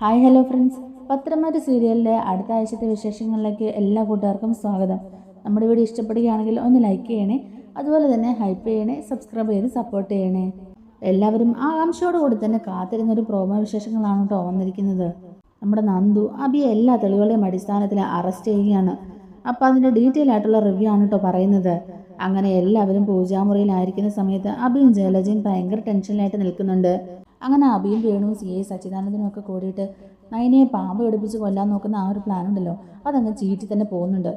Hi hello friends, പത്രമാറ്റ് സീരിയലിലെ അടുത്ത ആഴ്ചത്തെ വിശേഷങ്ങളിലേക്ക് എല്ലാ കൂട്ടുകാർക്കും സ്വാഗതം. നമ്മുടെ വീഡിയോ ഇഷ്ടപ്പെടുകയാണെങ്കിൽ ഒന്ന് ലൈക്ക് ചെയ്യണേ, അതുപോലെ തന്നെ ഹൈപ്പ് ചെയ്യണേ, സബ്സ്ക്രൈബ് ചെയ്ത് സപ്പോർട്ട് ചെയ്യണേ. എല്ലാവരും ആകാംക്ഷയോടുകൂടി തന്നെ കാത്തിരുന്നൊരു പ്രോമോ വിശേഷങ്ങളാണ് കേട്ടോ വന്നിരിക്കുന്നത്. നമ്മുടെ നന്ദു അബിയെ എല്ലാ തെളിവുകളുടെയും അടിസ്ഥാനത്തിൽ അറസ്റ്റ് ചെയ്യുകയാണ്. അപ്പോൾ അതിൻ്റെ ഡീറ്റെയിൽ ആയിട്ടുള്ള റിവ്യൂ ആണ് കേട്ടോ പറയുന്നത്. അങ്ങനെ എല്ലാവരും പൂജാമുറിയിലായിരിക്കുന്ന സമയത്ത് അബിയും ജലജയും ഭയങ്കര ടെൻഷനിലായിട്ട് നിൽക്കുന്നുണ്ട്. അങ്ങനെ അബിയും വേണുവും CI സച്ചിദാനന്ദനും ഒക്കെ കൂടിയിട്ട് നയനയെ പാമ്പ് പിടിപ്പിച്ച് കൊല്ലാൻ നോക്കുന്ന ആ ഒരു പ്ലാൻ ഉണ്ടല്ലോ, അതങ്ങ് ചീറ്റി തന്നെ പോകുന്നുണ്ട്.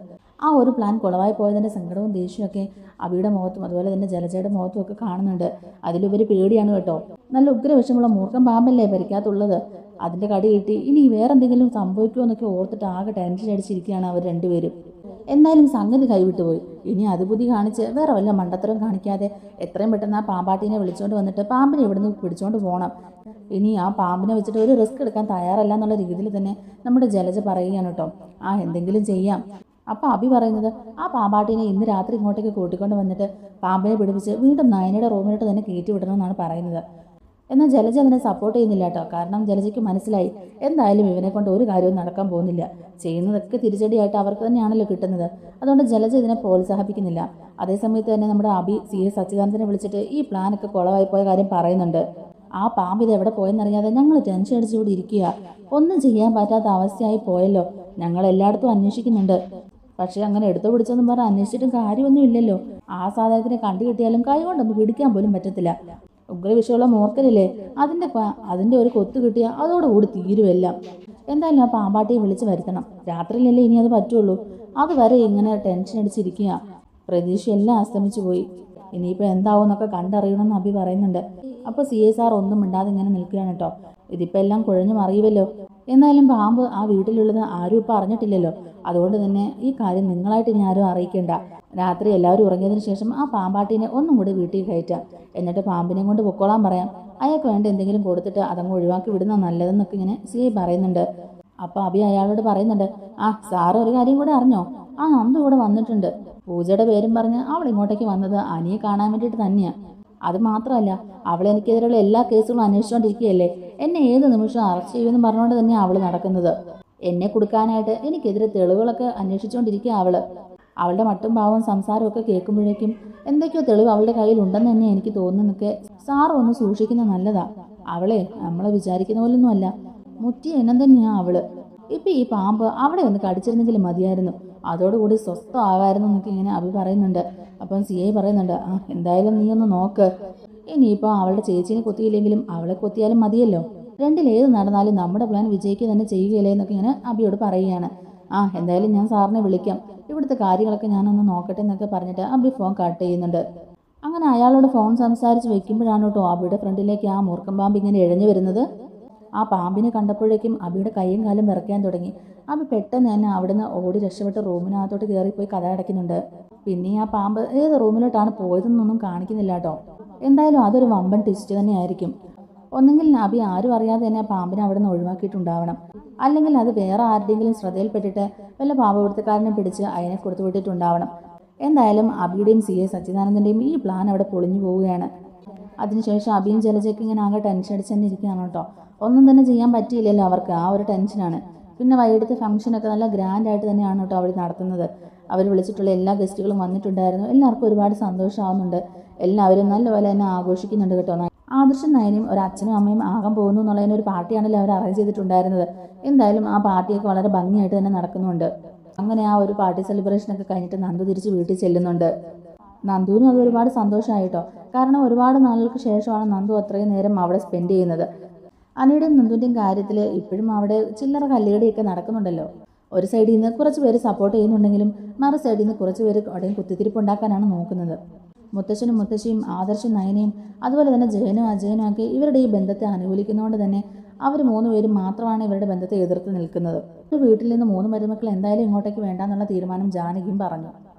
ആ ഒരു പ്ലാൻ കുളവായി പോയതിൻ്റെ സങ്കടവും ദേഷ്യമൊക്കെ അബിയുടെ മുഖത്തും അതുപോലെ തന്നെ ജലജയുടെ മുഖത്തും ഒക്കെ കാണുന്നുണ്ട്. അതിലുപരി പേടിയാണ് കേട്ടോ. നല്ല ഉഗ്രവിഷമുള്ള മൂർഖം പാമ്പല്ലേ പരിക്കാത്തുള്ളത്. അതിൻ്റെ കടി കിട്ടി ഇനി വേറെ എന്തെങ്കിലും സംഭവിക്കുമോ എന്നൊക്കെ ഓർത്തിട്ട് ആകെ ടെൻഷൻ അടിച്ചിരിക്കുകയാണ് അവർ രണ്ടുപേരും. എന്തായാലും സംഗതി കൈവിട്ടുപോയി. ഇനി അത് ബുദ്ധി കാണിച്ച് വേറെ വല്ല മണ്ടത്തരം കാണിക്കാതെ എത്രയും പെട്ടെന്ന് ആ പാമ്പാട്ടീനെ വിളിച്ചുകൊണ്ട് വന്നിട്ട് പാമ്പിനെ ഇവിടുന്ന് പിടിച്ചുകൊണ്ട് പോകണം. ഇനി ആ പാമ്പിനെ വെച്ചിട്ട് ഒരു റിസ്ക് എടുക്കാൻ തയ്യാറല്ല എന്നുള്ള രീതിയിൽ തന്നെ നമ്മുടെ ജലജ പറയുകയാണ് കേട്ടോ. എന്തെങ്കിലും ചെയ്യാം. അപ്പോൾ അബി പറയുന്നത് ആ പാമ്പാട്ടീനെ ഇന്ന് രാത്രി ഇങ്ങോട്ടേക്ക് കൂട്ടിക്കൊണ്ട് വന്നിട്ട് പാമ്പിനെ പിടിപ്പിച്ച് വീണ്ടും നയനയുടെ റൂമിലോട്ട് തന്നെ കയറ്റി വിടണമെന്നാണ് പറയുന്നത്. എന്നാൽ ജലജ അതിനെ സപ്പോർട്ട് ചെയ്യുന്നില്ല കേട്ടോ. കാരണം ജലജയ്ക്ക് മനസ്സിലായി എന്തായാലും ഇവനെ കൊണ്ട് ഒരു കാര്യവും നടക്കാൻ പോകുന്നില്ല. ചെയ്യുന്നതൊക്കെ തിരിച്ചടിയായിട്ട് അവർക്ക് തന്നെയാണല്ലോ കിട്ടുന്നത്. അതുകൊണ്ട് ജലജ ഇതിനെ പ്രോത്സാഹിപ്പിക്കുന്നില്ല. അതേസമയത്ത് തന്നെ നമ്മുടെ അബി CI സച്ചിദാനന്ദനെ വിളിച്ചിട്ട് ഈ പ്ലാനൊക്കെ കുളമായി പോയ കാര്യം പറയുന്നുണ്ട്. ആ പാമ്പ് ഇത് എവിടെ പോയെന്നറിയാതെ ഞങ്ങൾ ടെൻഷൻ അടിച്ചുകൂടി ഇരിക്കുക. ഒന്നും ചെയ്യാൻ പറ്റാത്ത അവസ്ഥയായി പോയല്ലോ. ഞങ്ങൾ എല്ലായിടത്തും അന്വേഷിക്കുന്നുണ്ട്. പക്ഷേ അങ്ങനെ എടുത്തു പിടിച്ചെന്നും പറഞ്ഞാൽ അന്വേഷിച്ചിട്ടും കാര്യമൊന്നും ഇല്ലല്ലോ. ആ സാധനത്തിനെ കണ്ടു കിട്ടിയാലും കൈ കൊണ്ടൊന്നും പിടിക്കാൻ പോലും പറ്റത്തില്ല. ഉഗ്രവിഷയമുള്ള മോർക്കലില്ലേ, അതിൻ്റെ ഒരു കൊത്ത് കിട്ടിയാൽ അതോടുകൂടി തീരുമെല്ലാം. എന്തായാലും ആ പാമ്പാട്ടിയെ വിളിച്ച് വരുത്തണം. രാത്രിയിലല്ലേ ഇനി അത് പറ്റുള്ളൂ. അതുവരെ ഇങ്ങനെ ടെൻഷൻ അടിച്ചിരിക്കുക. പ്രതീക്ഷയെല്ലാം അസ്തമിച്ചു പോയി. ഇനിയിപ്പോൾ എന്താവും എന്നൊക്കെ കണ്ടറിയണമെന്ന് അബി പറയുന്നുണ്ട്. അപ്പോൾ CI സാർ ഒന്നും മിണ്ടാതെ ഇങ്ങനെ നിൽക്കുകയാണ് കേട്ടോ. ഇതിപ്പോൾ എല്ലാം കുഴഞ്ഞു മറിയുമല്ലോ. എന്നാലും പാമ്പ് ആ വീട്ടിലുള്ളത് ആരും ഇപ്പോൾ അറിഞ്ഞിട്ടില്ലല്ലോ. അതുകൊണ്ട് തന്നെ ഈ കാര്യം നിങ്ങളായിട്ട് ഇനി ആരും അറിയിക്കേണ്ട. രാത്രി എല്ലാവരും ഉറങ്ങിയതിന് ശേഷം ആ പാമ്പാട്ടീനെ ഒന്നും കൂടി വീട്ടിൽ കയറ്റാം. എന്നിട്ട് പാമ്പിനെ കൊണ്ട് പൊക്കോളാൻ പറയാം. അയാൾക്ക് വേണ്ട എന്തെങ്കിലും കൊടുത്തിട്ട് അതങ്ങ് ഒഴിവാക്കി വിടുന്ന നല്ലതെന്നൊക്കെ ഇങ്ങനെ CI പറയുന്നുണ്ട്. അപ്പോൾ അബി അയാളോട് പറയുന്നുണ്ട്, സാറ് ഒരു കാര്യം കൂടെ അറിഞ്ഞോ? നന്ദു ഇവിടെ വന്നിട്ടുണ്ട്. പൂജയുടെ പേരും പറഞ്ഞ് അവൾ ഇങ്ങോട്ടേക്ക് വന്നത് അനിയെ കാണാൻ വേണ്ടിയിട്ട് തന്നെയാണ്. അത് മാത്രമല്ല, അവൾ എനിക്കെതിരെയുള്ള എല്ലാ കേസുകളും അന്വേഷിച്ചുകൊണ്ടിരിക്കുകയല്ലേ. എന്നെ ഏത് നിമിഷം അറസ്റ്റ് ചെയ്യുമെന്ന് പറഞ്ഞുകൊണ്ട് തന്നെയാണ് അവൾ നടക്കുന്നത്. എന്നെ കൊടുക്കാനായിട്ട് എനിക്കെതിരെ തെളിവുകളൊക്കെ അന്വേഷിച്ചുകൊണ്ടിരിക്കുക അവള്. അവളുടെ മട്ടും ഭാവവും സംസാരവും ഒക്കെ കേൾക്കുമ്പോഴേക്കും എന്തൊക്കെയോ തെളിവ് അവളുടെ കയ്യിൽ ഉണ്ടെന്ന് തന്നെ എനിക്ക് തോന്നുന്നൊക്കെ. സാറ് ഒന്ന് സൂക്ഷിക്കുന്നത് നല്ലതാ. അവളെ നമ്മളെ വിചാരിക്കുന്ന പോലൊന്നും അല്ല. മുറ്റിയ ഇനം തന്നെയാണ് അവള്. ഇപ്പം ഈ പാമ്പ് അവിടെ ഒന്ന് കടിച്ചിരുന്നെങ്കിലും മതിയായിരുന്നു. അതോടുകൂടി സ്വസ്ഥമാകായിരുന്നു എന്നൊക്കെ ഇങ്ങനെ അഭി പറയുന്നുണ്ട്. അപ്പം CI പറയുന്നുണ്ട്, എന്തായാലും നീ ഒന്ന് നോക്ക്. ഇനിയിപ്പോൾ അവളുടെ ചേച്ചീനെ കൊത്തിയില്ലെങ്കിലും അവളെ കൊത്തിയാലും മതിയല്ലോ. രണ്ടിലേത് നടന്നാലും നമ്മുടെ പ്ലാൻ വിജയിക്കുക തന്നെ ചെയ്യുകയില്ലേ എന്നൊക്കെ ഇങ്ങനെ അബിയോട് പറയുകയാണ്. എന്തായാലും ഞാൻ സാറിനെ വിളിക്കാം. ഇവിടുത്തെ കാര്യങ്ങളൊക്കെ ഞാനൊന്ന് നോക്കട്ടെ എന്നൊക്കെ പറഞ്ഞിട്ട് അബി ഫോൺ കട്ട് ചെയ്യുന്നുണ്ട്. അങ്ങനെ അയാളോട് ഫോൺ സംസാരിച്ച് വെക്കുമ്പോഴാണ് കേട്ടോ അബിയുടെ ഫ്രണ്ടിലേക്ക് ആ മൂർഖം പാമ്പ് ഇങ്ങനെ ഇഴഞ്ഞു വരുന്നത്. ആ പാമ്പിനെ കണ്ടപ്പോഴേക്കും അബിയുടെ കൈയും കാലും വിറയ്ക്കാൻ തുടങ്ങി. അബി പെട്ടെന്ന് തന്നെ അവിടുന്ന് ഓടി രക്ഷപ്പെട്ട് റൂമിനകത്തോട്ട് കയറിപ്പോയി കഥ അടയ്ക്കുന്നുണ്ട്. പിന്നെ ആ പാമ്പ് ഏത് റൂമിലോട്ടാണ് പോയതെന്നൊന്നും കാണിക്കുന്നില്ല കേട്ടോ. എന്തായാലും അതൊരു വമ്പൻ ട്വിസ്റ്റ് തന്നെയായിരിക്കും. ഒന്നെങ്കിൽ അബി ആരും അറിയാതെ തന്നെ ആ പാമ്പിനെ അവിടെ നിന്ന് ഒഴിവാക്കിയിട്ടുണ്ടാവണം. അല്ലെങ്കിൽ അത് വേറെ ആരുടെയെങ്കിലും ശ്രദ്ധയിൽപ്പെട്ടിട്ട് വല്ല പാമ്പുപിടുത്തക്കാരനെ പിടിച്ച് അതിനെ കൊടുത്തു വിട്ടിട്ടുണ്ടാവണം. എന്തായാലും അബിയുടെയും CI സച്ചിദാനന്ദൻ്റെയും ഈ പ്ലാൻ അവിടെ പൊളിഞ്ഞു പോവുകയാണ്. അതിനുശേഷം അബിയും ജലജയ്ക്ക് ഇങ്ങനെ ആകെ ടെൻഷൻ അടിച്ച് തന്നെ ഇരിക്കുകയാണ് കേട്ടോ. ഒന്നും തന്നെ ചെയ്യാൻ പറ്റിയില്ലല്ലോ അവർക്ക്. ആ ഒരു ടെൻഷനാണ്. പിന്നെ വൈകിട്ടത്തെ ഫംഗ്ഷനൊക്കെ നല്ല ഗ്രാൻഡായിട്ട് തന്നെയാണ് കേട്ടോ അവർ നടത്തുന്നത്. അവർ വിളിച്ചിട്ടുള്ള എല്ലാ ഗസ്റ്റുകളും വന്നിട്ടുണ്ടായിരുന്നു. എല്ലാവർക്കും ഒരുപാട് സന്തോഷമാവുന്നുണ്ട്. എല്ലാവരും നല്ലപോലെ തന്നെ ആഘോഷിക്കുന്നുണ്ട് കേട്ടോ. ആദർശം നയനും ഒരു അച്ഛനും അമ്മയും ആകാൻ പോകുന്നു എന്നുള്ളതിനൊരു പാർട്ടിയാണല്ലോ അവർ അറേഞ്ച് ചെയ്തിട്ടുണ്ടായിരുന്നത്. എന്തായാലും ആ പാർട്ടിയൊക്കെ വളരെ ഭംഗിയായിട്ട് തന്നെ നടക്കുന്നുണ്ട്. അങ്ങനെ ആ ഒരു പാർട്ടി സെലിബ്രേഷനൊക്കെ കഴിഞ്ഞിട്ട് നന്ദു തിരിച്ച് വീട്ടിൽ ചെല്ലുന്നുണ്ട്. നന്ദുവിനും അത് ഒരുപാട് സന്തോഷമായിട്ടോ. കാരണം ഒരുപാട് നാളുകൾക്ക് ശേഷമാണ് നന്ദു അത്രയും നേരം അവിടെ സ്പെൻഡ് ചെയ്യുന്നത്. അനിയുടെയും നന്ദുവിൻ്റെയും കാര്യത്തിൽ ഇപ്പോഴും അവിടെ ചില്ലറ കല്ലുകടിയൊക്കെ നടക്കുന്നുണ്ടല്ലോ. ഒരു സൈഡിൽ നിന്ന് കുറച്ച് പേര് സപ്പോർട്ട് ചെയ്യുന്നുണ്ടെങ്കിലും മറു സൈഡിൽ നിന്ന് കുറച്ച് പേര് അവിടെയും കുത്തിത്തിരിപ്പ് ഉണ്ടാക്കാനാണ് നോക്കുന്നത്. മുത്തശ്ശനും മുത്തശ്ശിയും ആദർശും നയനയും അതുപോലെ തന്നെ ജയനും അജയനും ഒക്കെ ഇവരുടെ ഈ ബന്ധത്തെ അനുകൂലിക്കുന്നതുകൊണ്ട് തന്നെ അവർ 3 പേരും മാത്രമാണ് ഇവരുടെ ബന്ധത്തെ എതിർത്ത് നിൽക്കുന്നത്. ഒരു വീട്ടിൽ നിന്ന് 3 മരുമക്കൾ എന്തായാലും ഇങ്ങോട്ടേക്ക് വേണ്ടാന്നുള്ള തീരുമാനം ജാനകിയും പറഞ്ഞു.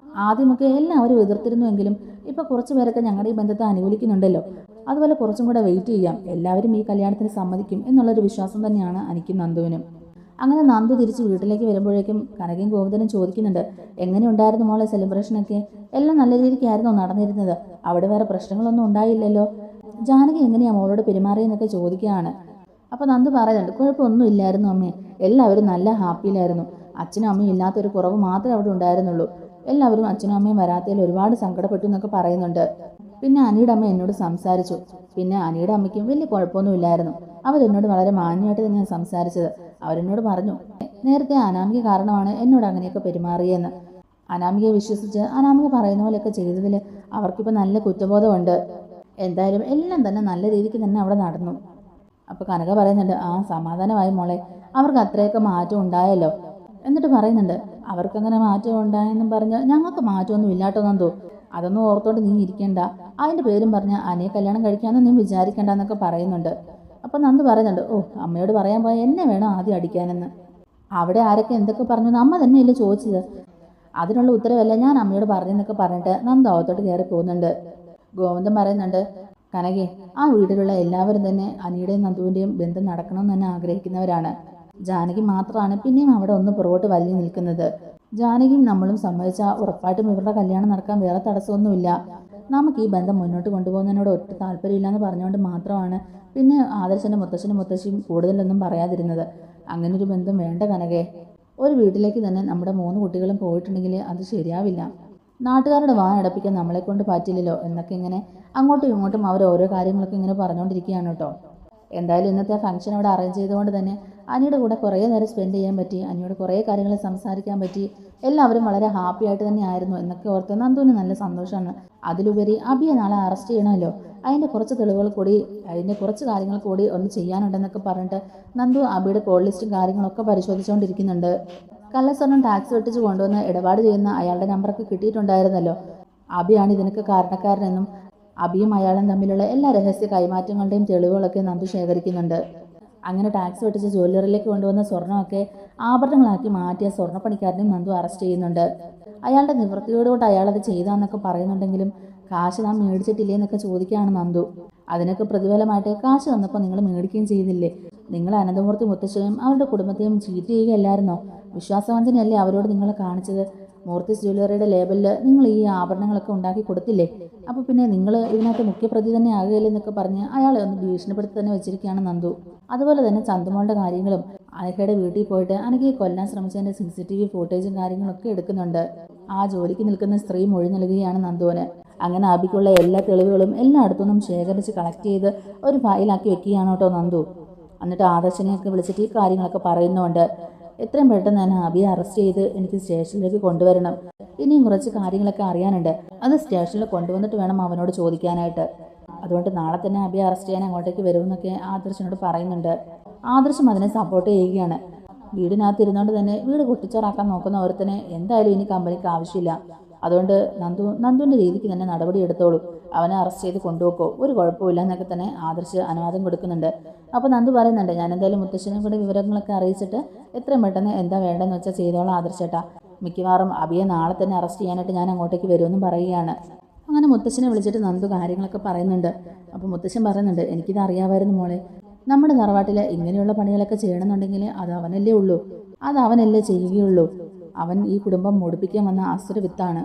ആദ്യമൊക്കെ എല്ലാവരും എതിർത്തിരുന്നുവെങ്കിലും ഇപ്പോൾ കുറച്ച് പേരൊക്കെ ഞങ്ങളുടെ ഈ ബന്ധത്തെ അനുകൂലിക്കുന്നുണ്ടല്ലോ. അതുപോലെ കുറച്ചും കൂടെ വെയിറ്റ് ചെയ്യാം. എല്ലാവരും ഈ കല്യാണത്തിന് സമ്മതിക്കും എന്നുള്ളൊരു വിശ്വാസം തന്നെയാണ് എനിക്കും നന്ദുവിനും. അങ്ങനെ നന്ദു തിരിച്ച് വീട്ടിലേക്ക് വരുമ്പോഴേക്കും കനകയും ഗോവിന്ദനും ചോദിക്കുന്നുണ്ട്, എങ്ങനെയുണ്ടായിരുന്നു മോളെ സെലിബ്രേഷനൊക്കെ? എല്ലാം നല്ല രീതിക്കായിരുന്നോ നടന്നിരുന്നത്? അവിടെ വേറെ പ്രശ്നങ്ങളൊന്നും ഉണ്ടായില്ലല്ലോ. ജാനകി എങ്ങനെയാണ് മോളോട് പെരുമാറിയെന്നൊക്കെ ചോദിക്കുകയാണ്. അപ്പോൾ നന്ദു പറയുന്നുണ്ട്, കുഴപ്പമൊന്നും ഇല്ലായിരുന്നു അമ്മേ, എല്ലാവരും നല്ല ഹാപ്പിയിലായിരുന്നു. അച്ഛനും അമ്മയും ഇല്ലാത്തൊരു കുറവ് മാത്രമേ അവിടെ ഉണ്ടായിരുന്നുള്ളൂ. എല്ലാവരും അച്ഛനും അമ്മയും വരാത്തതിൽ ഒരുപാട് സങ്കടപ്പെട്ടു എന്നൊക്കെ പറയുന്നുണ്ട്. പിന്നെ അനിയുടെ അമ്മ എന്നോട് സംസാരിച്ചു. പിന്നെ അനിയുടെ അമ്മയ്ക്കും വലിയ കുഴപ്പമൊന്നും ഇല്ലായിരുന്നു. അവരെന്നോട് വളരെ മാന്യമായിട്ട് തന്നെയാണ് സംസാരിച്ചത്. അവരെന്നോട് പറഞ്ഞു, നേരത്തെ അനാമിക കാരണമാണ് എന്നോട് അങ്ങനെയൊക്കെ പെരുമാറിയെന്ന്. അനാമികയെ വിശ്വസിച്ച് അനാമിക പറയുന്ന പോലെയൊക്കെ ചെയ്തതിൽ അവർക്കിപ്പോൾ നല്ല കുറ്റബോധമുണ്ട്. എന്തായാലും എല്ലാം തന്നെ നല്ല രീതിക്ക് തന്നെ അവിടെ നടന്നു. അപ്പോൾ കനക പറയുന്നുണ്ട്, ആ സമാധാനമായി മോളെ, അവർക്ക് അത്രയൊക്കെ മാറ്റം ഉണ്ടായല്ലോ. എന്നിട്ട് പറയുന്നുണ്ട്, അവർക്കങ്ങനെ മാറ്റം ഉണ്ടായെന്നും പറഞ്ഞ് ഞങ്ങൾക്ക് മാറ്റമൊന്നും ഇല്ലാട്ടോ നന്ദു. അതൊന്നും ഓർത്തോണ്ട് നീ ഇരിക്കേണ്ട. അതിൻ്റെ പേരും പറഞ്ഞ് അനിയെ കല്യാണം കഴിക്കാമെന്ന് നീ വിചാരിക്കേണ്ട എന്നൊക്കെ പറയുന്നുണ്ട്. അപ്പം നന്ദു പറയുന്നുണ്ട്, ഓ അമ്മയോട് പറയാൻ പോയാൽ എന്നെ വേണം ആദ്യം അടിക്കാനെന്ന്. അവിടെ ആരൊക്കെ എന്തൊക്കെ പറഞ്ഞു അമ്മ തന്നെയല്ലേ ചോദിച്ചത്. അതിനുള്ള ഉത്തരവല്ല ഞാൻ അമ്മയോട് പറഞ്ഞെന്നൊക്കെ പറഞ്ഞിട്ട് നന്ദു അകത്തോട്ട് കയറി പോകുന്നുണ്ട്. ഗോവിന്ദൻ പറയുന്നുണ്ട്, കനകെ, ആ വീട്ടിലുള്ള എല്ലാവരും തന്നെ അനിയുടെയും നന്ദുവിൻ്റെയും ബന്ധം നടക്കണമെന്ന് തന്നെ ആഗ്രഹിക്കുന്നവരാണ്. ജാനകി മാത്രമാണ് പിന്നെയും അവിടെ ഒന്ന് പുറകോട്ട് വലിഞ്ഞു നിൽക്കുന്നത്. ജാനകിയും നമ്മളും സമ്മതിച്ചാൽ ഉറപ്പായിട്ടും ഇവരുടെ കല്യാണം നടക്കാൻ വേറെ തടസ്സമൊന്നുമില്ല. നമുക്ക് ഈ ബന്ധം മുന്നോട്ട് കൊണ്ടുപോകുന്നതിനോട് ഒട്ടും താല്പര്യമില്ലെന്ന് പറഞ്ഞുകൊണ്ട് മാത്രമാണ് പിന്നെ ആദർശൻ്റെ മുത്തശ്ശിയും കൂടുതലൊന്നും പറയാതിരുന്നത്. അങ്ങനൊരു ബന്ധം വേണ്ട കനകെ. ഒരു വീട്ടിലേക്ക് തന്നെ നമ്മുടെ 3 കുട്ടികളും പോയിട്ടുണ്ടെങ്കിൽ അത് ശരിയാവില്ല. നാട്ടുകാരുടെ വാ അടപ്പിക്കാൻ നമ്മളെ കൊണ്ട് പറ്റില്ലല്ലോ എന്നൊക്കെ ഇങ്ങനെ അങ്ങോട്ടും ഇങ്ങോട്ടും അവർ ഓരോ കാര്യങ്ങളൊക്കെ ഇങ്ങനെ പറഞ്ഞുകൊണ്ടിരിക്കുകയാണ് കേട്ടോ. എന്തായാലും ഇന്നത്തെ ഫംഗ്ഷൻ അവിടെ അറേഞ്ച് ചെയ്തുകൊണ്ട് തന്നെ അനിയുടെ കൂടെ കുറേ നേരം സ്പെൻഡ് ചെയ്യാൻ പറ്റി. അനിയോട് കുറേ കാര്യങ്ങൾ സംസാരിക്കാൻ പറ്റി. എല്ലാവരും വളരെ ഹാപ്പി ആയിട്ട് തന്നെ ആയിരുന്നു എന്നൊക്കെ ഓർത്ത് നന്ദുവിന് നല്ല സന്തോഷമാണ്. അതിലുപരി അബിയെ നാളെ അറസ്റ്റ് ചെയ്യണമല്ലോ, അതിൻ്റെ കുറച്ച് തെളിവുകൾ കൂടി, അതിൻ്റെ കുറച്ച് കാര്യങ്ങൾ കൂടി ഒന്ന് ചെയ്യാനുണ്ടെന്നൊക്കെ പറഞ്ഞിട്ട് നന്ദു അബിയുടെ കോൾ ലിസ്റ്റും കാര്യങ്ങളൊക്കെ പരിശോധിച്ചുകൊണ്ടിരിക്കുന്നുണ്ട്. കള്ളസ്വർണ്ണം ടാക്സ് വെട്ടിച്ച് കൊണ്ടുവന്ന് ഇടപാട് ചെയ്യുന്ന അയാളുടെ നമ്പറൊക്കെ കിട്ടിയിട്ടുണ്ടായിരുന്നല്ലോ. അബിയാണ് ഇതിനൊക്കെ കാരണക്കാരനെന്നും അബിയും അയാളും തമ്മിലുള്ള എല്ലാ രഹസ്യ കൈമാറ്റങ്ങളുടെയും തെളിവുകളൊക്കെ നന്ദു ശേഖരിക്കുന്നുണ്ട്. അങ്ങനെ ടാക്സ് വെട്ടിച്ച് ജ്വല്ലറിയിലേക്ക് കൊണ്ടുവന്ന സ്വർണ്ണമൊക്കെ ആഭരണങ്ങളാക്കി മാറ്റിയ സ്വർണ്ണപ്പണിക്കാരനെയും നന്ദു അറസ്റ്റ് ചെയ്യുന്നുണ്ട്. അയാളുടെ നിവൃത്തിയോടുകൂടി അയാളത് ചെയ്താന്നൊക്കെ പറയുന്നുണ്ടെങ്കിലും കാശ് നാം മേടിച്ചിട്ടില്ലേ എന്നൊക്കെ ചോദിക്കുകയാണ് നന്ദു. അതിനൊക്കെ പ്രതിഫലമായിട്ട് കാശ് തന്നപ്പോൾ നിങ്ങൾ മേടിക്കുകയും ചെയ്തില്ലേ? നിങ്ങൾ അനന്തമൂർത്തി മുത്തശ്ശനെയും അവരുടെ കുടുംബത്തെയും ചീറ്റ് ചെയ്യുകയല്ലായിരുന്നോ? വിശ്വാസവഞ്ചനയല്ലേ അവരോട് നിങ്ങൾ കാണിച്ചത്? മൂർത്തിസ് ജ്വല്ലറിയുടെ ലേബലിൽ നിങ്ങൾ ഈ ആഭരണങ്ങളൊക്കെ ഉണ്ടാക്കി കൊടുത്തില്ലേ? അപ്പോൾ പിന്നെ നിങ്ങൾ ഇതിനകത്ത് മുഖ്യപ്രതി തന്നെ ആകുകയില്ലേ എന്നൊക്കെ പറഞ്ഞ് അയാളെ ഒന്ന് ഭീഷണിപ്പെടുത്തി തന്നെ വെച്ചിരിക്കുകയാണ് നന്ദു. അതുപോലെ തന്നെ ചന്തുമോളുടെ കാര്യങ്ങളും അനഘയുടെ വീട്ടിൽ പോയിട്ട് അനഘയെ കൊല്ലാൻ ശ്രമിച്ചതിൻ്റെ CCTV ഫുട്ടേജും കാര്യങ്ങളൊക്കെ എടുക്കുന്നുണ്ട്. ആ ജോലിക്ക് നിൽക്കുന്ന സ്ത്രീ മൊഴി നൽകുകയാണ് നന്ദുവിന്. അങ്ങനെ അബിക്കുള്ള എല്ലാ തെളിവുകളും എല്ലായിടത്തുനിന്നും ശേഖരിച്ച് കളക്ട് ചെയ്ത് ഒരു ഫയലാക്കി വെക്കുകയാണ് കേട്ടോ നന്ദു. എന്നിട്ട് ആദർശനെയൊക്കെ വിളിച്ചിട്ട് ഈ കാര്യങ്ങളൊക്കെ പറയുന്നുണ്ട്. എത്രയും പെട്ടെന്ന് തന്നെ അബിയെ അറസ്റ്റ് ചെയ്ത് എനിക്ക് സ്റ്റേഷനിലേക്ക് കൊണ്ടുവരണം. ഇനിയും കുറച്ച് കാര്യങ്ങളൊക്കെ അറിയാനുണ്ട്. അത് സ്റ്റേഷനിൽ കൊണ്ടുവന്നിട്ട് വേണം അവനോട് ചോദിക്കാനായിട്ട്. അതുകൊണ്ട് നാളെ തന്നെ അബിയെ അറസ്റ്റ് ചെയ്യാൻ അങ്ങോട്ടേക്ക് വരുമെന്നൊക്കെ ആദർശനോട് പറയുന്നുണ്ട്. ആദർശം അതിനെ സപ്പോർട്ട് ചെയ്യുകയാണ്. വീടിനകത്ത് ഇരുന്നുകൊണ്ട് തന്നെ വീട് പൊട്ടിച്ചോറാക്കാൻ നോക്കുന്ന ഒരുത്തനെ എന്തായാലും ഇനി കമ്പനിക്ക് ആവശ്യമില്ല. അതുകൊണ്ട് നന്ദുവിൻ്റെ രീതിക്ക് തന്നെ നടപടി എടുത്തോളൂ. അവനെ അറസ്റ്റ് ചെയ്ത് കൊണ്ടുപോക്കോ, ഒരു കുഴപ്പമില്ല എന്നൊക്കെ തന്നെ ആദർശ് അനുവാദം കൊടുക്കുന്നുണ്ട്. അപ്പോൾ നന്ദു പറയുന്നുണ്ട്, ഞാൻ എന്തായാലും മുത്തശ്ശനെ കൂടെ വിവരങ്ങളൊക്കെ അറിയിച്ചിട്ട് എത്രയും പെട്ടെന്ന് എന്താ വേണ്ടതെന്ന് വെച്ചാൽ ചെയ്തോളാം ആദർശേട്ടാ. മിക്കവാറും അബിയെ നാളെ തന്നെ അറസ്റ്റ് ചെയ്യാനായിട്ട് ഞാൻ അങ്ങോട്ടേക്ക് വരുമെന്നും പറയുകയാണ്. അങ്ങനെ മുത്തശ്ശനെ വിളിച്ചിട്ട് നന്ദു കാര്യങ്ങളൊക്കെ പറയുന്നുണ്ട്. അപ്പോൾ മുത്തശ്ശൻ പറയുന്നുണ്ട്, എനിക്കിത് അറിയാമായിരുന്നു മോളെ. നമ്മുടെ തറവാട്ടിൽ ഇങ്ങനെയുള്ള പണികളൊക്കെ ചെയ്യണമെന്നുണ്ടെങ്കിൽ അത് അവനല്ലേ ഉള്ളൂ, അത് അവനല്ലേ ചെയ്യുകയുള്ളൂ. അവൻ ഈ കുടുംബം മുടിപ്പിക്കാൻ വന്ന അസുര വിത്താണ്.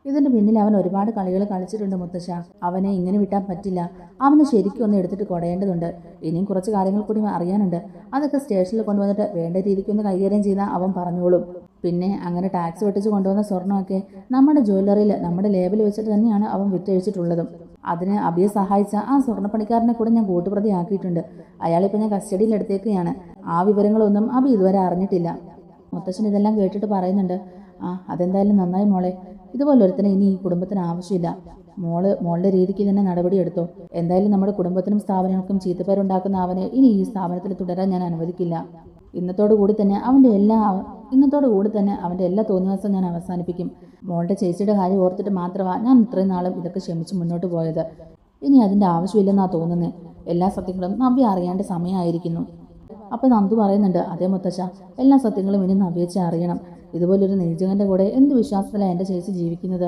ഇതിൻ്റെ പിന്നിൽ അവൻ ഒരുപാട് കളികൾ കളിച്ചിട്ടുണ്ട് മുത്തശ്ശ. അവനെ ഇങ്ങനെ വിട്ടാൻ പറ്റില്ല. അവന് ശരിക്കും ഒന്ന് എടുത്തിട്ട് കുടയേണ്ടതുണ്ട്. ഇനിയും കുറച്ച് കാര്യങ്ങൾ കൂടി അറിയാനുണ്ട്. അതൊക്കെ സ്റ്റേഷനിൽ കൊണ്ടുവന്നിട്ട് വേണ്ട രീതിക്കൊന്ന് കൈകാര്യം ചെയ്താൽ അവൻ പറഞ്ഞോളും. പിന്നെ അങ്ങനെ ടാക്സ് വെട്ടിച്ച് കൊണ്ടുവന്ന സ്വർണ്ണമൊക്കെ നമ്മുടെ ജ്വല്ലറിയിൽ നമ്മുടെ ലേബിൽ വെച്ചിട്ട് തന്നെയാണ് അവൻ വിറ്റഴിച്ചിട്ടുള്ളതും. അതിന് അബിയെ സഹായിച്ച ആ സ്വർണ്ണപ്പണിക്കാരനെ കൂടെ ഞാൻ കൂട്ടുപ്രതിയാക്കിയിട്ടുണ്ട്. അയാളിപ്പോൾ ഞാൻ കസ്റ്റഡിയിൽ എടുത്തേക്കുകയാണ്. ആ വിവരങ്ങളൊന്നും അബി ഇതുവരെ അറിഞ്ഞിട്ടില്ല. മുത്തശ്ശൻ ഇതെല്ലാം കേട്ടിട്ട് പറയുന്നുണ്ട്, അതെന്തായാലും നന്നായി മോളെ. ഇതുപോലൊരുത്തനെ ഇനി ഈ കുടുംബത്തിന് ആവശ്യമില്ല. മോളുടെ രീതിക്ക് തന്നെ നടപടി എടുത്തോ. എന്തായാലും നമ്മുടെ കുടുംബത്തിനും സ്ഥാപനങ്ങൾക്കും ചീത്തപ്പേരുണ്ടാക്കുന്ന അവനെ ഇനി ഈ സ്ഥാപനത്തിൽ തുടരാൻ ഞാൻ അനുവദിക്കില്ല. ഇന്നത്തോടു കൂടി തന്നെ അവൻ്റെ എല്ലാ തോന്നിവാസം ഞാൻ അവസാനിപ്പിക്കും. മോളുടെ ചേച്ചിയുടെ കാര്യം ഓർത്തിട്ട് മാത്രമാണ് ഞാൻ ഇത്രയും നാളും ഇതൊക്കെ ക്ഷമിച്ച് മുന്നോട്ട് പോയത്. ഇനി അതിൻ്റെ ആവശ്യമില്ലെന്നാണ് തോന്നുന്നത്. എല്ലാ സത്യങ്ങളും നവ്യ അറിയേണ്ട സമയമായിരിക്കുന്നു. അപ്പോൾ നന്ദു പറയുന്നുണ്ട്, അതേ മുത്തശ്ശ, എല്ലാ സത്യങ്ങളും ഇനി നവ്യച്ചെ അറിയണം. ഇതുപോലൊരു നീചകൻ്റെ കൂടെ എന്ത് വിശ്വാസത്തിലാണ് എൻ്റെ ചേച്ചി ജീവിക്കുന്നത്?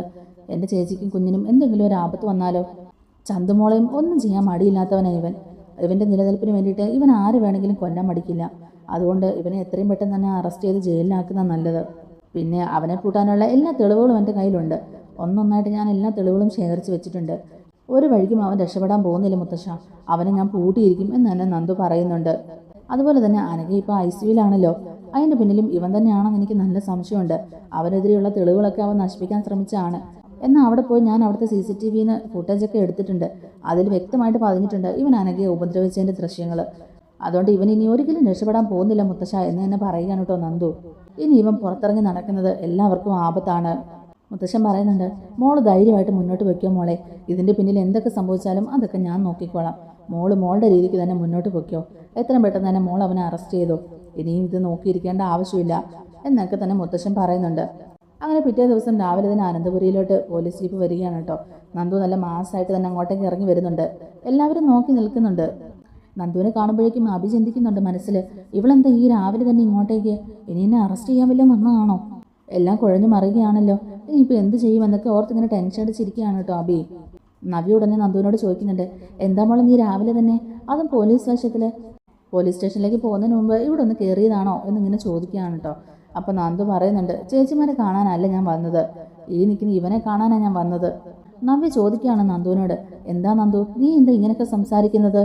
എൻ്റെ ചേച്ചിക്കും കുഞ്ഞിനും എന്തെങ്കിലും ഒരു ആപത്ത് വന്നാലോ? ചന്തുമോളെയും ഒന്നും ചെയ്യാൻ മടിയില്ലാത്തവനാണ് ഇവൻ്റെ നിലനിൽപ്പിന് വേണ്ടിയിട്ട് ഇവൻ ആര് വേണമെങ്കിലും കൊല്ലാൻ മടിക്കില്ല. അതുകൊണ്ട് ഇവനെ എത്രയും പെട്ടെന്ന് തന്നെ അറസ്റ്റ് ചെയ്ത് ജയിലിലാക്കുന്ന നല്ലത്. പിന്നെ അവനെ കൂട്ടാനുള്ള എല്ലാ തെളിവുകളും എൻ്റെ കയ്യിലുണ്ട്. ഒന്നൊന്നായിട്ട് ഞാൻ എല്ലാ തെളിവുകളും ശേഖരിച്ച് വെച്ചിട്ടുണ്ട്. ഒരു വഴിക്കും അവൻ രക്ഷപ്പെടാൻ പോകുന്നില്ല മുത്തശ്ശ, അവനെ ഞാൻ പൂട്ടിയിരിക്കും എന്ന് തന്നെ നന്ദു പറയുന്നുണ്ട്. അതുപോലെ തന്നെ അനഘ ഇപ്പോൾ ICUവിലാണല്ലോ, അതിൻ്റെ പിന്നിലും ഇവൻ തന്നെയാണെന്ന് എനിക്ക് നല്ല സംശയമുണ്ട്. അവനെതിരെയുള്ള തെളിവുകളൊക്കെ അവൻ നശിപ്പിക്കാൻ ശ്രമിച്ചതാണ്. എന്നാൽ അവിടെ പോയി ഞാൻ അവിടുത്തെ CCTVന്ന് ഫുട്ടേജൊക്കെ എടുത്തിട്ടുണ്ട്. അതിൽ വ്യക്തമായിട്ട് പറഞ്ഞിട്ടുണ്ട് ഇവൻ അനഘയെ ഉപദ്രവിച്ചതിൻ്റെ ദൃശ്യങ്ങൾ. അതുകൊണ്ട് ഇവൻ ഇനി ഒരിക്കലും രക്ഷപ്പെടാൻ പോകുന്നില്ല മുത്തശ്ശ എന്ന് തന്നെ പറയുകയാണ് കേട്ടോ നന്ദു. ഇനി ഇവൻ പുറത്തിറങ്ങി നടക്കുന്നത് എല്ലാവർക്കും ആപത്താണ്. മുത്തശ്ശൻ പറയുന്നുണ്ട്, മോള് ധൈര്യമായിട്ട് മുന്നോട്ട് വയ്ക്കുക മോളെ, ഇതിൻ്റെ പിന്നിൽ എന്തൊക്കെ സംഭവിച്ചാലും അതൊക്കെ ഞാൻ നോക്കിക്കോളാം. മോള് മോളുടെ രീതിക്ക് തന്നെ മുന്നോട്ട് വയ്ക്കോ, എത്രയും പെട്ടെന്ന് തന്നെ മോൾ അവനെ അറസ്റ്റ് ചെയ്തോ, ഇനിയും ഇത് നോക്കിയിരിക്കേണ്ട ആവശ്യമില്ല എന്നൊക്കെ തന്നെ മുത്തശ്ശൻ പറയുന്നുണ്ട്. അങ്ങനെ പിറ്റേ ദിവസം രാവിലെ തന്നെ അനന്തപുരിയിലോട്ട് പോലീസ് ജീപ്പ് വരികയാണ് കേട്ടോ. നന്ദു നല്ല മാസമായിട്ട് തന്നെ അങ്ങോട്ടേക്ക് ഇറങ്ങി വരുന്നുണ്ട്. എല്ലാവരും നോക്കി നിൽക്കുന്നുണ്ട്. നന്ദുവിനെ കാണുമ്പോഴേക്കും അഭി ചിന്തിക്കുന്നുണ്ട് മനസ്സിൽ, ഇവളെന്താ ഈ രാവിലെ തന്നെ ഇങ്ങോട്ടേക്ക്, ഇനി എന്നെ അറസ്റ്റ് ചെയ്യാൻ വല്ലതും വന്നതാണോ? എല്ലാം കുഴഞ്ഞു മറിയുകയാണല്ലോ, ഇനിയിപ്പോൾ എന്ത് ചെയ്യുമെന്നൊക്കെ ഓർത്തിങ്ങനെ ടെൻഷൻ അടിച്ചിരിക്കുകയാണ് കേട്ടോ അഭി. നവ്യ ഉടനെ നന്ദുവിനോട് ചോദിക്കുന്നുണ്ട്, എന്താ മോളെ നീ രാവിലെ തന്നെ, അതും പോലീസ് സ്റ്റേഷനിലേക്ക് പോകുന്നതിന് മുമ്പ് ഇവിടെ ഒന്ന് കയറിയതാണോ എന്നിങ്ങനെ ചോദിക്കുകയാണ് കേട്ടോ. അപ്പോൾ നന്ദു പറയുന്നുണ്ട്, ചേച്ചിമാരെ കാണാനല്ല ഞാൻ വന്നത്, ഈ നിൽക്കുന്ന ഇവനെ കാണാനാണ് ഞാൻ വന്നത്. നവ്യ ചോദിക്കുകയാണ് നന്ദുവിനോട്, എന്താ നന്ദു നീ എന്താ ഇങ്ങനെയൊക്കെ സംസാരിക്കുന്നത്,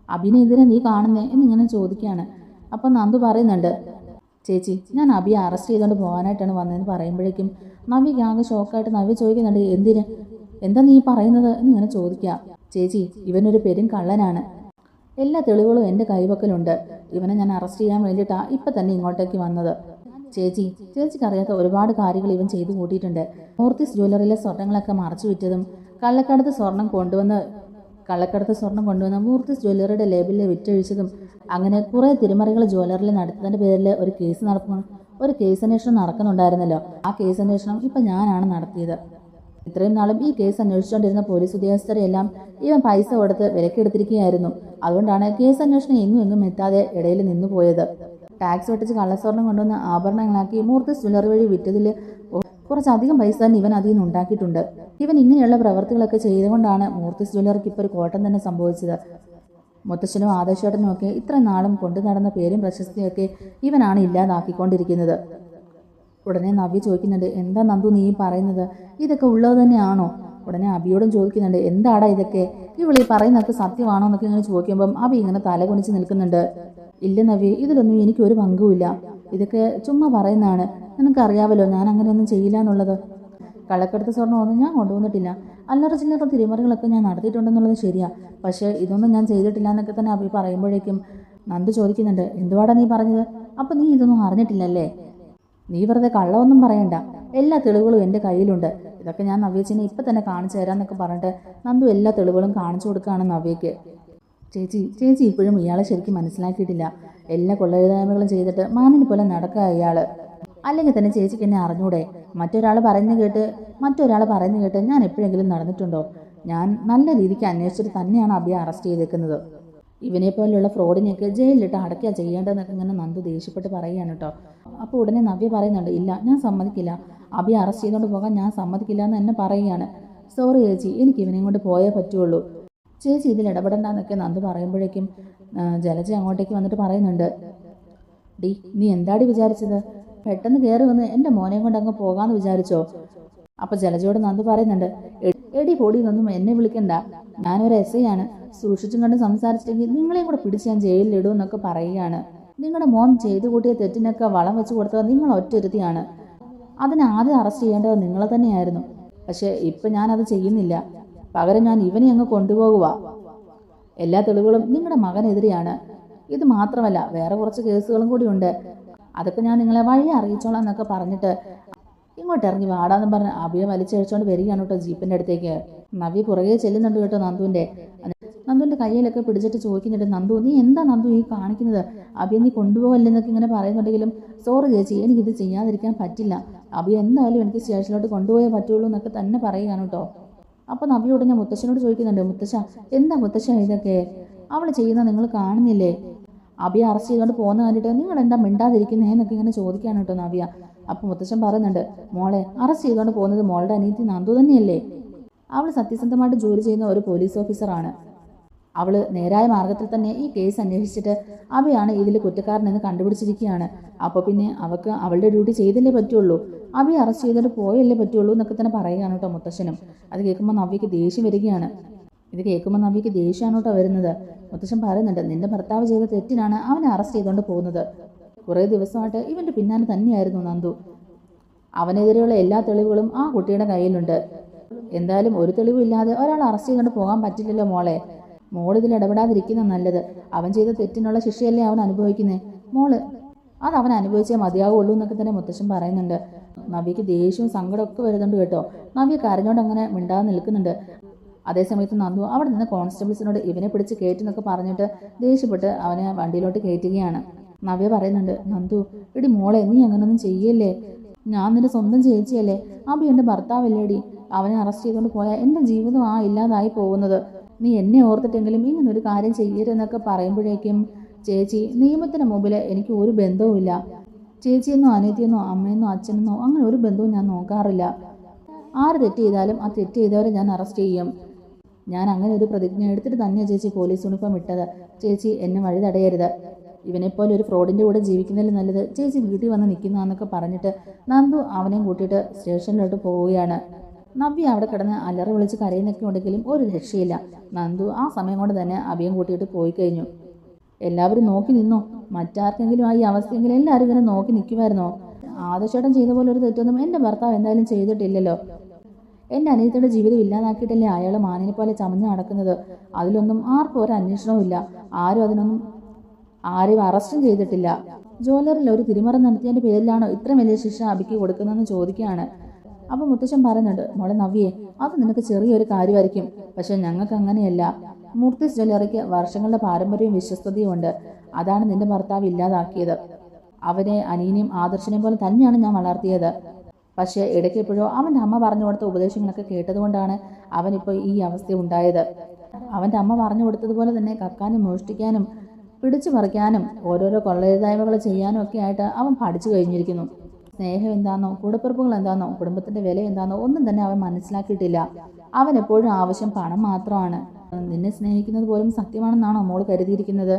അഭിനെ എന്തിനാ നീ കാണുന്നേ എന്നിങ്ങനെ ചോദിക്കുകയാണ്. അപ്പം നന്ദു പറയുന്നുണ്ട്, ചേച്ചി ഞാൻ അഭിയെ അറസ്റ്റ് ചെയ്തുകൊണ്ട് പോകാനായിട്ടാണ് വന്നതെന്ന് പറയുമ്പോഴേക്കും നവ്യക്ക് ആകെ ഷോക്കായിട്ട് നവ്യ ചോദിക്കുന്നുണ്ട്, എന്താ നീ പറയുന്നത് എന്നിങ്ങനെ ചോദിക്കുക. ചേച്ചി ഇവനൊരു പെരും കള്ളനാണ്, എല്ലാ തെളിവുകളും എൻ്റെ കൈവക്കലുണ്ട്, ഇവനെ ഞാൻ അറസ്റ്റ് ചെയ്യാൻ വേണ്ടിയിട്ടാണ് ഇപ്പം തന്നെ ഇങ്ങോട്ടേക്ക് വന്നത്. ചേച്ചിക്കറിയാത്ത ഒരുപാട് കാര്യങ്ങൾ ഇവൻ ചെയ്തു കൂട്ടിയിട്ടുണ്ട്. മൂർത്തിസ് ജ്വല്ലറിയിലെ സ്വർണ്ണങ്ങളൊക്കെ മറച്ചു വിറ്റതും കള്ളക്കടത്ത് സ്വർണം കൊണ്ടുവന്ന് മൂർത്തിസ് ജ്വല്ലറിയുടെ ലേബലിൽ വിറ്റഴിച്ചതും അങ്ങനെ കുറേ തിരിമറികൾ ജ്വല്ലറിയിൽ നടത്തുന്നതിൻ്റെ പേരിൽ ഒരു കേസ് അന്വേഷണം നടക്കുന്നുണ്ടായിരുന്നല്ലോ. ആ കേസ് അന്വേഷണം ഇപ്പം ഞാനാണ് നടത്തിയത്. ഇത്രയും നാളും ഈ കേസ് അന്വേഷിച്ചുകൊണ്ടിരുന്ന പോലീസ് ഉദ്യോഗസ്ഥരെല്ലാം ഇവൻ പൈസ കൊടുത്ത് വിലക്കെടുത്തിരിക്കുകയായിരുന്നു. അതുകൊണ്ടാണ് കേസ് അന്വേഷണം എങ്ങും എത്താതെ ഇടയിൽ നിന്നുപോയത്. ടാക്സ് വെട്ടിച്ച് കള്ളസ്വർണം കൊണ്ടുവന്ന് ആഭരണങ്ങളാക്കി മൂർത്തിസ് ജ്വല്ലറി വഴി വിറ്റതിൽ കുറച്ചധികം പൈസ തന്നെ ഇവൻ അതിൽ നിന്ന് ഉണ്ടാക്കിയിട്ടുണ്ട്. ഇവൻ ഇങ്ങനെയുള്ള പ്രവർത്തികളൊക്കെ ചെയ്തുകൊണ്ടാണ് മൂർത്തിസ് ജ്വല്ലറിക്ക് ഇപ്പോൾ ഒരു കോട്ടം തന്നെ സംഭവിച്ചത്. മുത്തശ്ശനും ആദർശേട്ടനും ഒക്കെ ഇത്ര നാളും കൊണ്ടു നടന്ന പേരും പ്രശസ്തിയൊക്കെ ഇവനാണ് ഇല്ലാതാക്കിക്കൊണ്ടിരിക്കുന്നത്. ഉടനെ നവ്യ ചോദിക്കുന്നുണ്ട്, എന്താ നന്ദു നീ പറയുന്നത്, ഇതൊക്കെ ഉള്ളത് തന്നെയാണോ? ഉടനെ അഭിയോടും ചോദിക്കുന്നുണ്ട്, എന്താടാ ഇതൊക്കെ, ഇവളീ പറയുന്നതൊക്കെ സത്യമാണോ എന്നൊക്കെ ഇങ്ങനെ ചോദിക്കുമ്പം അഭി ഇങ്ങനെ തല കുനിച്ച് നിൽക്കുന്നുണ്ട്. ഇല്ല നവ്യ, ഇതിലൊന്നും എനിക്കൊരു പങ്കുമില്ല, ഇതൊക്കെ ചുമ്മാ പറയുന്നതാണ്, നിനക്കറിയാമല്ലോ ഞാൻ അങ്ങനെയൊന്നും ചെയ്യില്ല എന്നുള്ളത്. കള്ളക്കടത്ത് സ്വർണ്ണമൊന്നും ഞാൻ കൊണ്ടുവന്നിട്ടില്ല, അല്ലറ ചില്ലറ തിരിമറികളൊക്കെ ഞാൻ നടത്തിയിട്ടുണ്ടെന്നുള്ളത് ശരിയാ, പക്ഷേ ഇതൊന്നും ഞാൻ ചെയ്തിട്ടില്ല എന്നൊക്കെ തന്നെ അഭി പറയുമ്പോഴേക്കും നന്ദു ചോദിക്കുന്നുണ്ട്, എന്തുവാടാ നീ പറഞ്ഞത്, അപ്പം നീ ഇതൊന്നും അറിഞ്ഞിട്ടില്ലല്ലേ? നീ വെറുതെ കള്ളമൊന്നും പറയണ്ട, എല്ലാ തെളിവുകളും എൻ്റെ കയ്യിലുണ്ട്, ഇതൊക്കെ ഞാൻ നവ്യച്ചിനെ ഇപ്പം തന്നെ കാണിച്ചു തരാമെന്നൊക്കെ പറഞ്ഞിട്ട് നന്ദു എല്ലാ തെളിവുകളും കാണിച്ചു കൊടുക്കുകയാണ് നവ്യയ്ക്ക്. ചേച്ചി ഇപ്പോഴും ഇയാളെ ശരിക്കും മനസ്സിലാക്കിയിട്ടില്ല, എല്ലാ കൊള്ളരുതായ്മകളും ചെയ്തിട്ട് മാനിനെ പോലെ നടക്കുക ഇയാൾ. അല്ലെങ്കിൽ തന്നെ ചേച്ചിക്ക് എന്നെ അറിഞ്ഞൂടെ? മറ്റൊരാൾ പറയുന്നത് കേട്ട് ഞാൻ എപ്പോഴെങ്കിലും നടന്നിട്ടുണ്ടോ? ഞാൻ നല്ല രീതിക്ക് അന്വേഷിച്ചിട്ട് തന്നെയാണ് അഭിയെ അറസ്റ്റ് ചെയ്തേക്കുന്നത്. ഇവനെ പോലെയുള്ള ഫ്രോഡിനെയൊക്കെ ജയിലിലിട്ട് അടയ്ക്കുക ചെയ്യേണ്ടതെന്നൊക്കെ ഇങ്ങനെ നന്ദു ദേഷ്യപ്പെട്ട് പറയുകയാണ് കേട്ടോ. അപ്പോൾ ഉടനെ നവ്യ പറയുന്നുണ്ട്, ഇല്ല ഞാൻ സമ്മതിക്കില്ല, അഭിയെ അറസ്റ്റ് ചെയ്തുകൊണ്ട് പോകാൻ ഞാൻ സമ്മതിക്കില്ല എന്ന് എന്നെ പറയുകയാണ്. സോറി ചേച്ചി, എനിക്ക് ഇവനെയും കൊണ്ട് പോയേ പറ്റുള്ളൂ, ചേച്ചി ഇതിൽ ഇടപെടണ്ടെന്നൊക്കെ നന്ദു പറയുമ്പോഴേക്കും ജലജ അങ്ങോട്ടേക്ക് വന്നിട്ട് പറയുന്നുണ്ട്, നീ എന്താടി വിചാരിച്ചത്, പെട്ടെന്ന് കയറി വന്ന് എൻ്റെ മോനെയും കൊണ്ട് അങ്ങ് പോകാമെന്ന് വിചാരിച്ചോ? അപ്പോൾ ജലജയോട് നന്ദു പറയുന്നുണ്ട്, എടി പൊടി എന്നൊന്നും എന്നെ വിളിക്കണ്ട, ഞാനൊരു SI ആണ്, സൂക്ഷിച്ചും കണ്ട് സംസാരിച്ചിട്ടെങ്കിൽ നിങ്ങളെയും കൂടെ പിടിച്ച് ഞാൻ ജയിലിലിടും എന്നൊക്കെ പറയുകയാണ്. നിങ്ങളുടെ മോൻ ചെയ്തു കൂട്ടിയ തെറ്റിനൊക്കെ വളം വെച്ച് കൊടുത്തത് നിങ്ങൾ ഒറ്റൊരുത്തിയാണ്, അതിനെ ആദ്യം അറസ്റ്റ് ചെയ്യേണ്ടത് നിങ്ങളെ തന്നെയായിരുന്നു. പക്ഷേ ഇപ്പം ഞാനത് ചെയ്യുന്നില്ല, പകരം ഞാൻ ഇവനെ അങ്ങ് കൊണ്ടുപോകുക. എല്ലാ തെളിവുകളും നിങ്ങളുടെ മകനെതിരെയാണ്, ഇത് മാത്രമല്ല വേറെ കുറച്ച് കേസുകളും കൂടി ഉണ്ട്, അതൊക്കെ ഞാൻ നിങ്ങളെ വഴി അറിയിച്ചോളാം എന്നൊക്കെ പറഞ്ഞിട്ട് ഇങ്ങോട്ട് ഇറങ്ങി വാടാന്ന് പറഞ്ഞ് അഭിയെ വലിച്ചഴിച്ചുകൊണ്ട് വരികയാണ് കേട്ടോ ജീപ്പിൻ്റെ അടുത്തേക്ക്. നവ്യ പുറകെ ചെല്ലുന്നുണ്ട് കേട്ടോ നന്ദുവിൻ്റെ കയ്യിലൊക്കെ പിടിച്ചിട്ട് ചോദിക്കുന്നുണ്ട്, നന്ദു നീ എന്താ നന്ദു ഈ കാണിക്കുന്നത്, അഭിയെ നീ കൊണ്ടുപോകല്ലെന്നൊക്കെ ഇങ്ങനെ പറയുന്നുണ്ടെങ്കിലും സോറി ചേച്ചി എനിക്കിത് ചെയ്യാതിരിക്കാൻ പറ്റില്ല, അഭിയെ എന്തായാലും എനിക്ക് സ്റ്റേഷനിലോട്ട് കൊണ്ടുപോയേ പറ്റുള്ളൂ എന്നൊക്കെ തന്നെ പറയുകയാണ് കേട്ടോ. അപ്പോൾ നവ്യ ഉടനെ മുത്തശ്ശനോട് ചോദിക്കുന്നുണ്ട്, എന്താ മുത്തശ്ശ ഇതൊക്കെ അവൾ ചെയ്യുന്നത് നിങ്ങൾ കാണുന്നില്ലേ, അഭിയെ അറസ്റ്റ് ചെയ്തുകൊണ്ട് പോകുന്ന കണ്ടിട്ട് നിങ്ങൾ എന്താ മിണ്ടാതിരിക്കുന്നതെന്നൊക്കെ ഇങ്ങനെ ചോദിക്കുകയാണ് കേട്ടോ നവ്യ. അപ്പോൾ മുത്തശ്ശൻ പറയുന്നുണ്ട്, മോളെ അറസ്റ്റ് ചെയ്തുകൊണ്ട് പോകുന്നത് മോളുടെ അനിയത്തി നന്ദു തന്നെയല്ലേ, അവൾ സത്യസന്ധമായിട്ട് ജോലി ചെയ്യുന്ന ഒരു പോലീസ് ഓഫീസറാണ്, അവള് നേരായ മാർഗത്തിൽ തന്നെ ഈ കേസ് അന്വേഷിച്ചിട്ട് അബിയാണ് ഇതിൽ കുറ്റക്കാരനെന്ന് കണ്ടുപിടിച്ചിരിക്കുകയാണ്. അപ്പോൾ പിന്നെ അവൾക്ക് അവളുടെ ഡ്യൂട്ടി ചെയ്തല്ലേ പറ്റുള്ളൂ. അബി അറസ്റ്റ് ചെയ്തിട്ട് പോയല്ലേ പറ്റുള്ളൂ എന്നൊക്കെ തന്നെ പറയുകയാണ് കേട്ടോ മുത്തശ്ശനും. അത് കേൾക്കുമ്പോൾ നവ്യക്ക് ദേഷ്യം വരികയാണ്. ഇത് കേൾക്കുമ്പോൾ നവ്യക്ക് ദേഷ്യമാണ് കേട്ടോ വരുന്നത്. മുത്തശ്ശൻ പറയുന്നുണ്ട്, നിന്റെ ഭർത്താവ് ചെയ്ത തെറ്റിനാണ് അവനെ അറസ്റ്റ് ചെയ്തുകൊണ്ട് പോകുന്നത്. കുറേ ദിവസമായിട്ട് ഇവൻ്റെ പിന്നാലെ തന്നെയായിരുന്നു നന്ദു. അവനെതിരെയുള്ള എല്ലാ തെളിവുകളും ആ കുട്ടിയുടെ കയ്യിലുണ്ട്. എന്തായാലും ഒരു തെളിവില്ലാതെ ഒരാൾ അറസ്റ്റ് ചെയ്തുകൊണ്ട് പോകാൻ പറ്റില്ലല്ലോ മോളെ. മോളിതിൽ ഇടപെടാതിരിക്കുന്ന നല്ലത്. അവൻ ചെയ്ത തെറ്റിനുള്ള ശിക്ഷയല്ലേ അവൻ അനുഭവിക്കുന്നത്. മോള് അത് അവൻ അനുഭവിച്ചേ മതിയാവുള്ളൂ എന്നൊക്കെ തന്നെ മുത്തശ്ശൻ പറയുന്നുണ്ട്. നവ്യക്ക് ദേഷ്യവും സങ്കടമൊക്കെ വരുന്നുണ്ട് കേട്ടോ. നവ്യ കരഞ്ഞോണ്ട് അങ്ങനെ മിണ്ടാതെ നിൽക്കുന്നുണ്ട്. അതേസമയത്ത് നന്ദു അവിടെ നിന്ന് കോൺസ്റ്റബിൾസിനോട് ഇവനെ പിടിച്ച് കയറ്റുന്നൊക്കെ പറഞ്ഞിട്ട് ദേഷ്യപ്പെട്ട് അവനെ വണ്ടിയിലോട്ട് കയറ്റുകയാണ്. നവ്യ പറയുന്നുണ്ട്, നന്ദു എടി മോളെ, നീ അങ്ങനൊന്നും ചെയ്യല്ലേ. ഞാൻ നിന്റെ സ്വന്തം ചേച്ചിയല്ലേ. അബി എൻ്റെ ഭർത്താവല്ലേടി. അവനെ അറസ്റ്റ് ചെയ്തുകൊണ്ട് പോയാൽ എൻ്റെ ജീവിതം ഇല്ലാതായി പോകുന്നത്. നീ എന്നെ ഓർത്തിട്ടെങ്കിലും ഇങ്ങനൊരു കാര്യം ചെയ്യരുതെന്നൊക്കെ പറയുമ്പോഴേക്കും, ചേച്ചി നിയമത്തിന് മുമ്പിൽ എനിക്ക് ഒരു ബന്ധവുമില്ല. ചേച്ചിയെന്നോ അനിയത്തിയെന്നോ അമ്മയെന്നോ അച്ഛനെന്നോ അങ്ങനെ ഒരു ബന്ധവും ഞാൻ നോക്കാറില്ല. ആര് തെറ്റ് ചെയ്താലും ആ തെറ്റ് ചെയ്തവരെ ഞാൻ അറസ്റ്റ് ചെയ്യും. ഞാൻ അങ്ങനെ ഒരു പ്രതിജ്ഞ എടുത്തിട്ട് തന്നെയാണ് ചേച്ചി പോലീസ് യൂണിഫോം ഇട്ടത്. ചേച്ചി എന്നെ വഴി തടയരുത്. ഇവനെപ്പോലെ ഒരു ഫ്രോഡിൻ്റെ കൂടെ ജീവിക്കുന്നതിൽ നല്ലത് ചേച്ചി വീട്ടിൽ വന്ന് നിൽക്കുന്നതെന്നൊക്കെ പറഞ്ഞിട്ട് നന്ദു അവനെയും കൂട്ടിയിട്ട് സ്റ്റേഷനിലോട്ട് പോവുകയാണ്. നവ്യ അവിടെ കിടന്ന് അലറി വിളിച്ച് കരയുന്നൊക്കെ ഉണ്ടെങ്കിലും ഒരു രക്ഷയില്ല. നന്ദു ആ സമയം കൊണ്ട് തന്നെ അഭിയും കൂട്ടിയിട്ട് പോയി കഴിഞ്ഞു. എല്ലാവരും നോക്കി നിന്നോ? മറ്റാർക്കെങ്കിലും ഈ അവസ്ഥയെങ്കിലും എല്ലാവരും ഇങ്ങനെ നോക്കി നിൽക്കുമായിരുന്നോ? ആദർശേട്ടൻ ചെയ്ത പോലെ ഒരു തെറ്റൊന്നും എൻ്റെ ഭർത്താവ് എന്തായാലും ചെയ്തിട്ടില്ലല്ലോ. എൻ്റെ അനിയത്തിയുടെ ജീവിതം ഇല്ലാതാക്കിയിട്ടല്ലേ അയാൾ മാനിനെ പോലെ ചമഞ്ഞ് നടക്കുന്നത്. അതിലൊന്നും ആർക്കും ഒരു അന്വേഷണവും ഇല്ല. ആരും അറസ്റ്റും ചെയ്തിട്ടില്ല. ജ്വല്ലറിൽ ഒരു തിരിമറി നടത്തിയതിൻ്റെ പേരിലാണോ ഇത്ര വലിയ ശിക്ഷ അബിക്ക് കൊടുക്കുന്നതെന്ന് ചോദിക്കുകയാണ്. അപ്പോൾ മുത്തശ്ശൻ പറയുന്നുണ്ട്, മോളെ നവ്യേ, അത് നിനക്ക് ചെറിയൊരു കാര്യമായിരിക്കും. പക്ഷെ ഞങ്ങൾക്ക് അങ്ങനെയല്ല. മൂർത്തിസ് ജ്വല്ലറിക്ക് വർഷങ്ങളുടെ പാരമ്പര്യവും വിശ്വസ്തതയും ഉണ്ട്. അതാണ് നിന്റെ ഭർത്താവ് ഇല്ലാതാക്കിയത്. അവനെ അനിയനെയും ആദർശനെയും പോലെ തന്നെയാണ് ഞാൻ വളർത്തിയത്. പക്ഷേ ഇടയ്ക്കെപ്പോഴോ അവൻ്റെ അമ്മ പറഞ്ഞു കൊടുത്ത ഉപദേശങ്ങളൊക്കെ കേട്ടതുകൊണ്ടാണ് അവനിപ്പോൾ ഈ അവസ്ഥ ഉണ്ടായത്. അവൻ്റെ അമ്മ പറഞ്ഞു കൊടുത്തതുപോലെ തന്നെ കക്കാനും മോഷ്ടിക്കാനും പിടിച്ചു പറിക്കാനും ഓരോരോ കൊള്ളരുതായ്മകൾ ചെയ്യാനും ഒക്കെ ആയിട്ട് അവൻ പഠിച്ചു കഴിഞ്ഞിരിക്കുന്നു. സ്നേഹം എന്താണെന്നോ കൂടപ്പിറപ്പുകൾ എന്താണെന്നോ കുടുംബത്തിൻ്റെ വില എന്താണെന്നോ ഒന്നും തന്നെ അവൻ മനസ്സിലാക്കിയിട്ടില്ല. അവൻ എപ്പോഴും ആവശ്യം പണം മാത്രമാണ്. നിന്നെ സ്നേഹിക്കുന്നത് പോലും സത്യമാണെന്നാണോ മോൾ കരുതിയിരിക്കുന്നത്?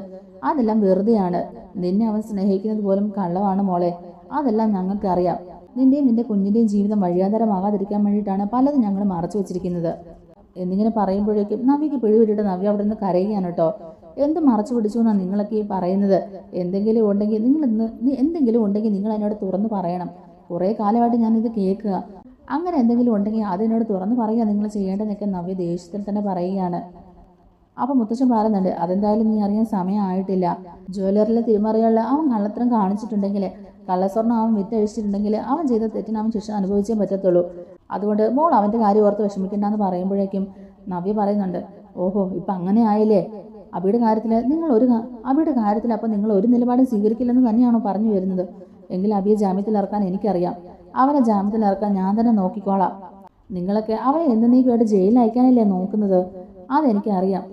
അതെല്ലാം വെറുതെയാണ്. നിന്നെ അവൻ സ്നേഹിക്കുന്നത് പോലും കള്ളമാണ് മോളെ. അതെല്ലാം ഞങ്ങൾക്കറിയാം. നിന്റെയും നിന്റെ കുഞ്ഞിൻ്റെയും ജീവിതം വഴിയാധാരമാകാതിരിക്കാൻ വേണ്ടിയിട്ടാണ് പലതും ഞങ്ങൾ മറച്ചു വെച്ചിരിക്കുന്നത് എന്നിങ്ങനെ പറയുമ്പോഴേക്കും നവ്യക്ക് പിടിവിട്ടിട്ട് നവ്യ അവിടെ നിന്ന് കരയുകയാണ് കേട്ടോ. എന്ത് മറച്ചു പിടിച്ചു എന്നാണ് നിങ്ങളൊക്കെ ഈ പറയുന്നത്? എന്തെങ്കിലും ഉണ്ടെങ്കിൽ നിങ്ങൾ എന്നോട് തുറന്ന് പറയണം. കുറേ കാലമായിട്ട് ഞാനിത് കേൾക്കുക. അങ്ങനെ എന്തെങ്കിലും ഉണ്ടെങ്കിൽ അതിനോട് തുറന്ന് പറയുക നിങ്ങൾ ചെയ്യേണ്ടതെന്നൊക്കെ നവ്യ ദേഷ്യത്തിൽ തന്നെ പറയുകയാണ്. അപ്പം മുത്തശ്ശൻ പറയുന്നുണ്ട്, അതെന്തായാലും നീ അറിയാൻ സമയമായിട്ടില്ല. ജ്വല്ലറിലെ തിരിമറികളിൽ അവൻ കള്ളത്തരം കാണിച്ചിട്ടുണ്ടെങ്കിൽ, കള്ളസ്വർണ്ണം അവൻ വിറ്റഴിച്ചിട്ടുണ്ടെങ്കിൽ അവൻ ചെയ്ത തെറ്റിന് അവൻ ശിക്ഷ അനുഭവിച്ചേ പറ്റത്തുള്ളൂ. അതുകൊണ്ട് മോൾ അവൻ്റെ കാര്യം ഓർത്ത് വിഷമിക്കണ്ടെന്ന് പറയുമ്പോഴേക്കും നവ്യ പറയുന്നുണ്ട്, ഓഹോ ഇപ്പം അങ്ങനെ ആയില്ലേ. അബിയുടെ കാര്യത്തിൽ അപ്പം നിങ്ങൾ ഒരു നിലപാടും സ്വീകരിക്കില്ലെന്ന് തന്നെയാണോ പറഞ്ഞു വരുന്നത്? എങ്കിൽ അബിയെ ജാമ്യത്തിൽ ഇറക്കാൻ എനിക്കറിയാം. അവനെ ജാമ്യത്തിൽ ഇറക്കാൻ ഞാൻ തന്നെ നോക്കിക്കോളാം. നിങ്ങളൊക്കെ അവനെ എന്നേക്കുമായിട്ട് ജയിലിൽ അയക്കാനല്ലേ നോക്കുന്നത്? അതെനിക്കറിയാം.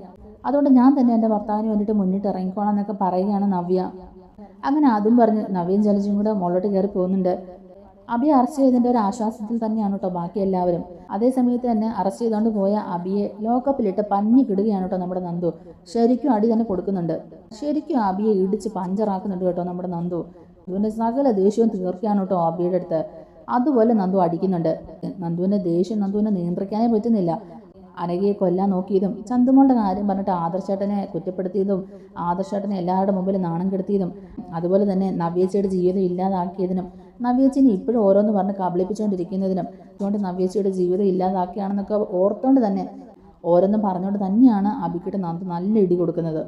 അതുകൊണ്ട് ഞാൻ തന്നെ എൻ്റെ ഭർത്താവിന് വേണ്ടിയിട്ട് മുന്നിട്ട് ഇറങ്ങിക്കോളാം എന്നൊക്കെ പറയുകയാണ് നവ്യ. അങ്ങനെ അതും പറഞ്ഞ് നവ്യയും ജലജയും കൂടെ മുകളിലോട്ട് കയറി പോകുന്നുണ്ട്. അബിയെ അറസ്റ്റ് ചെയ്തതിൻ്റെ ഒരു ആശ്വാസത്തിൽ തന്നെയാണ് കേട്ടോ ബാക്കി എല്ലാവരും. അതേ സമയത്ത് തന്നെ അറസ്റ്റ് ചെയ്തുകൊണ്ട് പോയ അബിയെ ലോക്കപ്പിലിട്ട് പഞ്ഞി കിടുകയാണ് കേട്ടോ നമ്മുടെ നന്ദു. ശരിക്കും അടി തന്നെ കൊടുക്കുന്നുണ്ട്. ശരിക്കും അബിയെ ഇടിച്ച് പഞ്ചറാക്കുന്നുണ്ട് കേട്ടോ നമ്മുടെ നന്ദു. നന്ദുവിൻ്റെ സകല ദേഷ്യവും തീർക്കുകയാണ് കേട്ടോ അബിയുടെ അടുത്ത്. അതുപോലെ നന്ദു അടിക്കുന്നുണ്ട്. നന്ദുവിൻ്റെ ദേഷ്യം നന്ദുവിനെ നിയന്ത്രിക്കാനേ പറ്റുന്നില്ല. അനഘയെ കൊല്ലാൻ നോക്കിയതും ചന്തുമോളുടെ കാര്യം പറഞ്ഞിട്ട് ആദർശേട്ടനെ കുറ്റപ്പെടുത്തിയതും ആദർശേട്ടനെ എല്ലാവരുടെ മുമ്പിൽ നാണം കെടുത്തിയതും അതുപോലെ തന്നെ നവ്യേച്ചിയുടെ ജീവിതം ഇല്ലാതാക്കിയതിനും നവ്യേച്ചിനെ ഇപ്പോഴും ഓരോന്ന് പറഞ്ഞ് കബളിപ്പിച്ചുകൊണ്ടിരിക്കുന്നതിനും അതുകൊണ്ട് നവ്യേച്ചിയുടെ ജീവിതം ഇല്ലാതാക്കിയാണെന്നൊക്കെ ഓർത്തുകൊണ്ട് തന്നെ ഓരോന്നും പറഞ്ഞുകൊണ്ട് തന്നെയാണ് അബിക്കിട്ട് നന്ദു നല്ല ഇടി കൊടുക്കുന്നത്.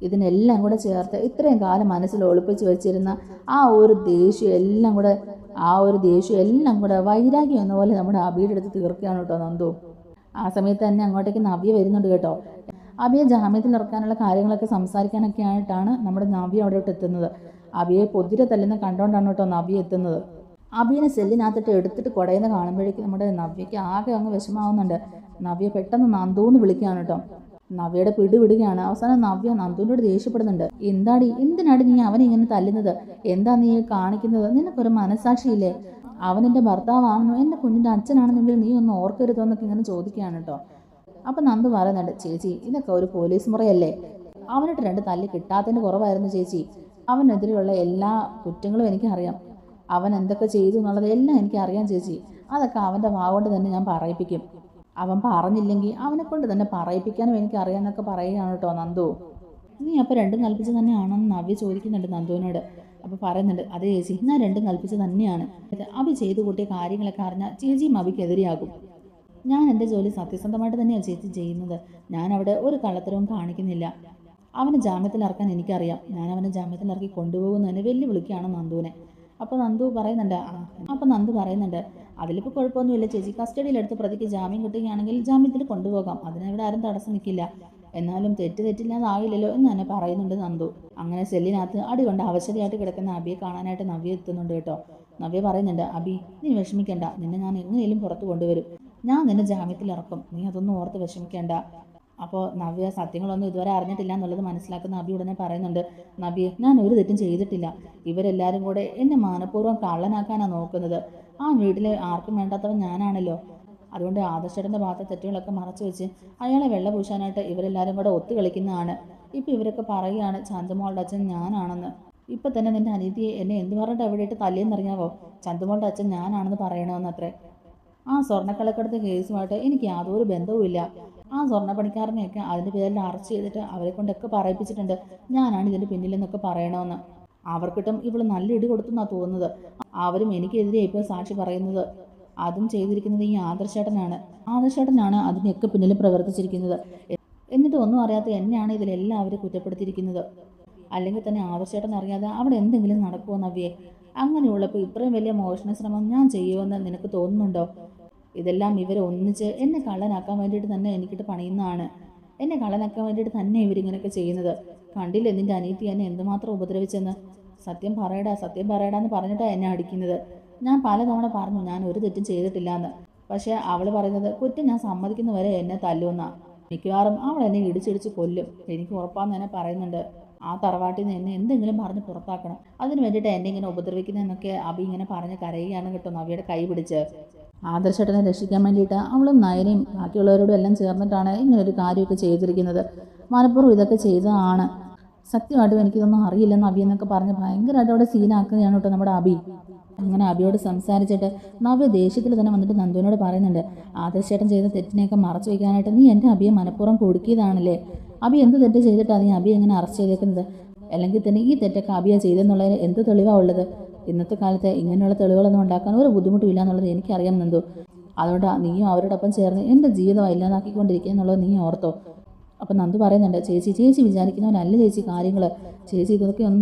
ഇതിനെല്ലാം കൂടെ ചേർത്ത് ഇത്രയും കാലം മനസ്സിൽ ഒളിപ്പിച്ച് വെച്ചിരുന്ന ആ ഒരു ദേഷ്യം എല്ലാം കൂടെ വൈരാഗ്യം എന്ന പോലെ നമ്മുടെ അബിയുടെ അടുത്ത് തീർക്കുകയാണ് കേട്ടോ നന്ദു. ആ സമയത്ത് തന്നെ അങ്ങോട്ടേക്ക് നവ്യ വരുന്നുണ്ട് കേട്ടോ. അബിയെ ജാമ്യത്തിൽ ഇറക്കാനുള്ള കാര്യങ്ങളൊക്കെ സംസാരിക്കാനൊക്കെ ആയിട്ടാണ് നമ്മുടെ നവ്യ അവിടോട്ട് എത്തുന്നത്. അബിയെ പൊതിരെ തല്ലുന്ന കണ്ടുകൊണ്ടാണ് കേട്ടോ നവ്യ എത്തുന്നത്. അബിയെ സെല്ലിനകത്തിട്ട് എടുത്തിട്ട് കുടയുന്ന കാണുമ്പോഴേക്കും നമ്മുടെ നവ്യയ്ക്ക് ആകെ അങ്ങ് വിഷമാവുന്നുണ്ട്. നവ്യ പെട്ടെന്ന് നന്ദൂന്ന് വിളിക്കുകയാണ് കേട്ടോ. നവ്യയുടെ പിടിവിടുകയാണ്. അവസാനം നവ്യ നന്ദുവിനോട് ദേഷ്യപ്പെടുന്നുണ്ട്. എന്തിനാടി നീ അവനെ ഇങ്ങനെ തല്ലുന്നത്? എന്താ നീ കാണിക്കുന്നത്? നിനക്കൊരു മനസാക്ഷിയില്ലേ? അവൻ എൻ്റെ ഭർത്താവാണെന്നോ എൻ്റെ കുഞ്ഞിൻ്റെ അച്ഛനാണെന്നെങ്കിൽ നീ ഒന്ന് ഓർക്കരുതോ എന്നൊക്കെ ഇങ്ങനെ ചോദിക്കുകയാണ് കേട്ടോ. അപ്പം നന്ദു പറയുന്നുണ്ട്, ചേച്ചി ഇതൊക്കെ ഒരു പോലീസ് മുറയല്ലേ, അവനിട്ട് 2 തല്ല് കിട്ടാത്തതിൻ്റെ കുറവായിരുന്നു ചേച്ചി. അവനെതിരെയുള്ള എല്ലാ കുറ്റങ്ങളും എനിക്കറിയാം, അവൻ എന്തൊക്കെ ചെയ്തു എന്നുള്ളത് എല്ലാം എനിക്കറിയാം ചേച്ചി. അതൊക്കെ അവൻ്റെ വാഗോണ്ട് തന്നെ ഞാൻ പറയിപ്പിക്കും. അവൻ പറഞ്ഞില്ലെങ്കിൽ അവനെ കൊണ്ട് തന്നെ പറയിപ്പിക്കാനും എനിക്കറിയാമെന്നൊക്കെ പറയുകയാണ് കേട്ടോ നന്ദു. നീ അപ്പോൾ 2 കൽപ്പിച്ച് തന്നെയാണെന്ന് നവ്യ ചോദിക്കുന്നുണ്ട് നന്ദുവിനോട്. അപ്പോൾ പറയുന്നുണ്ട്, അതേ ചേച്ചി ഞാൻ 2 കൽപ്പിച്ച് തന്നെയാണ്. അഭി ചെയ്തു കൂട്ടിയ കാര്യങ്ങളൊക്കെ അറിഞ്ഞാൽ ചേച്ചിയും അഭിക്കെതിരെയാകും. ഞാൻ എൻ്റെ ജോലി സത്യസന്ധമായിട്ട് തന്നെയാണ് ചേച്ചി ചെയ്യുന്നത്. ഞാൻ അവിടെ ഒരു കള്ളത്തരവും കാണിക്കുന്നില്ല. അവനെ ജാമ്യത്തിലിറക്കാൻ എനിക്കറിയാം. ഞാൻ അവനെ ജാമ്യത്തിലിറക്കി കൊണ്ടുപോകുന്നതിന് വെല്ലുവിളിക്കുകയാണ് നന്ദുവിനെ. അപ്പോൾ നന്ദു പറയുന്നുണ്ട് അതിലിപ്പോൾ കുഴപ്പമൊന്നുമില്ല ചേച്ചി, കസ്റ്റഡിയിലെടുത്ത് പ്രതിക്ക് ജാമ്യം കിട്ടുകയാണെങ്കിൽ ജാമ്യത്തിൽ കൊണ്ടുപോകാം, അതിനവിടെ ആരും തടസ്സം നിൽക്കില്ല. എന്നാലും തെറ്റില്ലാതാവില്ലല്ലോ എന്ന് തന്നെ പറയുന്നുണ്ട് നന്ദു. അങ്ങനെ സെല്ലിനകത്ത് അടി കൊണ്ട് അവശതയായിട്ട് കിടക്കുന്ന അബിയെ കാണാനായിട്ട് നവ്യ എത്തുന്നുണ്ട് കേട്ടോ. നവ്യ പറയുന്നുണ്ട്, അബി നീ വിഷമിക്കേണ്ട, നിന്നെ ഞാൻ എങ്ങനെയും പുറത്ത് കൊണ്ടുവരും, ഞാൻ നിന്നെ ജാമ്യത്തിലിറക്കും, നീ അതൊന്നും ഓർത്ത് വിഷമിക്കേണ്ട. അപ്പോൾ നവ്യ സത്യങ്ങളൊന്നും ഇതുവരെ അറിഞ്ഞിട്ടില്ല എന്നുള്ളത് മനസ്സിലാക്കുന്ന അബി ഉടനെ പറയുന്നുണ്ട്, നവ്യ ഞാൻ ഒരു തെറ്റും ചെയ്തിട്ടില്ല, ഇവരെല്ലാവരും കൂടെ എന്നെ മനഃപൂർവ്വം കള്ളനാക്കാനാണ് നോക്കുന്നത്. ആ വീട്ടിലെ ആർക്കും വേണ്ടാത്തവൻ ഞാനാണല്ലോ. അതുകൊണ്ട് ആദർശേട്ടൻ്റെ ഭാഗത്തെ തെറ്റുകളൊക്കെ മറച്ചു വെച്ച് അയാളെ വെള്ളപൂശാനായിട്ട് ഇവരെല്ലാവരും കൂടെ ഒത്തു കളിക്കുന്നതാണ്. ഇപ്പം ഇവരൊക്കെ പറയുകയാണ് ചന്തുമോളുടെ അച്ഛൻ ഞാനാണെന്ന്. ഇപ്പം തന്നെ നിൻ്റെ അനിയത്തിയെ എന്നെ എന്ത് പറഞ്ഞിട്ട് അവിടെ ഇട്ട് തല്ലിയെന്നറിയാവോ? ചന്തുമോളുടെ അച്ഛൻ ഞാനാണെന്ന് പറയണമെന്നത്രേ. ആ സ്വർണ്ണക്കള്ളക്കടത്ത് കേസുമായിട്ട് എനിക്ക് യാതൊരു ബന്ധവുമില്ല. ആ സ്വർണ്ണപ്പണിക്കാരനെയൊക്കെ അതിൻ്റെ പേരിൽ അറസ്റ്റ് ചെയ്തിട്ട് അവരെ കൊണ്ടൊക്കെ പറയിപ്പിച്ചിട്ടുണ്ട് ഞാനാണ് ഇതിൻ്റെ പിന്നിലെന്നൊക്കെ പറയണമെന്ന്. അവർക്കിട്ടും ഇവൾ നല്ല ഇടി കൊടുത്തെന്നാണ് തോന്നുന്നത്. അവരും എനിക്കെതിരെ ഇപ്പോൾ സാക്ഷി പറയുന്നത്. അതും ചെയ്തിരിക്കുന്നത് ഈ ആദർശേട്ടനാണ് അതിനൊക്കെ പിന്നിൽ പ്രവർത്തിച്ചിരിക്കുന്നത്. എന്നിട്ട് ഒന്നും അറിയാത്ത എന്നെയാണ് ഇതിലെല്ലാവരും കുറ്റപ്പെടുത്തിയിരിക്കുന്നത്. അല്ലെങ്കിൽ തന്നെ ആദർശേട്ടൻ അറിയാതെ അവിടെ എന്തെങ്കിലും നടക്കുമോ നവ്യേ? അങ്ങനെയുള്ളപ്പോൾ ഇത്രയും വലിയ മോഷണ ശ്രമം ഞാൻ ചെയ്യുമെന്ന് നിനക്ക് തോന്നുന്നുണ്ടോ? ഇതെല്ലാം ഇവർ ഒന്നിച്ച് എന്നെ കള്ളനാക്കാൻ വേണ്ടിയിട്ട് തന്നെ എനിക്കിട്ട് പണിയുന്നതാണ്. എന്നെ കള്ളനാക്കാൻ വേണ്ടിയിട്ട് തന്നെ ഇവരിങ്ങനെയൊക്കെ ചെയ്യുന്നത്. കണ്ടില്ലേ നിൻ്റെ അനിയത്തി എന്നെ എന്തുമാത്രം ഉപദ്രവിച്ചെന്ന്? സത്യം പറയടാന്ന് പറഞ്ഞിട്ടാണ് എന്നെ അടിക്കുന്നത്. ഞാൻ പലതവണ പറഞ്ഞു ഞാൻ ഒരു തെറ്റും ചെയ്തിട്ടില്ല എന്ന്. പക്ഷേ അവൾ പറയുന്നത് കുറ്റം ഞാൻ സമ്മതിക്കുന്നവരെ എന്നെ തല്ലുമെന്നാ. മിക്കവാറും അവൾ എന്നെ ഇടിച്ചിടിച്ച് കൊല്ലും, എനിക്ക് ഉറപ്പാന്ന് തന്നെ പറയുന്നുണ്ട്. ആ തറവാട്ടിൽ നിന്ന് എന്നെ എന്തെങ്കിലും പറഞ്ഞ് പുറത്താക്കണം, അതിന് വേണ്ടിയിട്ട് എന്നെ ഇങ്ങനെ ഉപദ്രവിക്കുന്നതെന്നൊക്കെ അബി ഇങ്ങനെ പറഞ്ഞ് കരയുകയാണ് കേട്ടോ നവ്യയുടെ കൈ പിടിച്ച്. ആദർശേട്ടനെ രക്ഷിക്കാൻ വേണ്ടിയിട്ട് അവളും നയനയും ബാക്കിയുള്ളവരോടും എല്ലാം ചേർന്നിട്ടാണ് ഇങ്ങനൊരു കാര്യമൊക്കെ ചെയ്തിരിക്കുന്നത്. മനഃപൂർവ്വം ഇതൊക്കെ ചെയ്തതാണ്. സത്യമായിട്ടും എനിക്കിതൊന്നും അറിയില്ലെന്ന് അബി എന്നൊക്കെ പറഞ്ഞ് ഭയങ്കരമായിട്ട് അവിടെ സീനാക്കുകയാണ് കേട്ടോ നമ്മുടെ അബി. അങ്ങനെ അബിയോട് സംസാരിച്ചിട്ട് നവ്യ ദേഷ്യത്തിൽ തന്നെ വന്നിട്ട് നന്ദുവിനോട് പറയുന്നുണ്ട്, ആദർശേട്ടൻ ചെയ്ത തെറ്റിനെയൊക്കെ മറച്ചു വയ്ക്കാനായിട്ട് നീ എൻ്റെ അബിയെ മനഃപൂർവ്വം കൊടുക്കിയതാണല്ലേ? അബി എന്ത് തെറ്റ് ചെയ്തിട്ടാണ് നീ അബിയെ എങ്ങനെ അറസ്റ്റ് ചെയ്തേക്കുന്നത്? അല്ലെങ്കിൽ തന്നെ ഈ തെറ്റൊക്കെ അബിയ ചെയ്തെന്നുള്ളതിന് എന്ത് തെളിവാണ് ഉള്ളത്? ഇന്നത്തെ കാലത്ത് ഇങ്ങനെയുള്ള തെളിവുകളൊന്നും ഉണ്ടാക്കാൻ ഒരു ബുദ്ധിമുട്ടുമില്ല എന്നുള്ളത് എനിക്കറിയാം നന്ദു. അതുകൊണ്ട് നീയും അവരോടൊപ്പം ചേർന്ന് എൻ്റെ ജീവിതം ഇല്ലാതാക്കിക്കൊണ്ടിരിക്കുക എന്നുള്ളത് നീ ഓർത്തോ? അപ്പം നന്ദു പറയുന്നുണ്ട്, ചേച്ചി വിചാരിക്കുന്നവരല്ല ചേച്ചി കാര്യങ്ങൾ. ചേച്ചി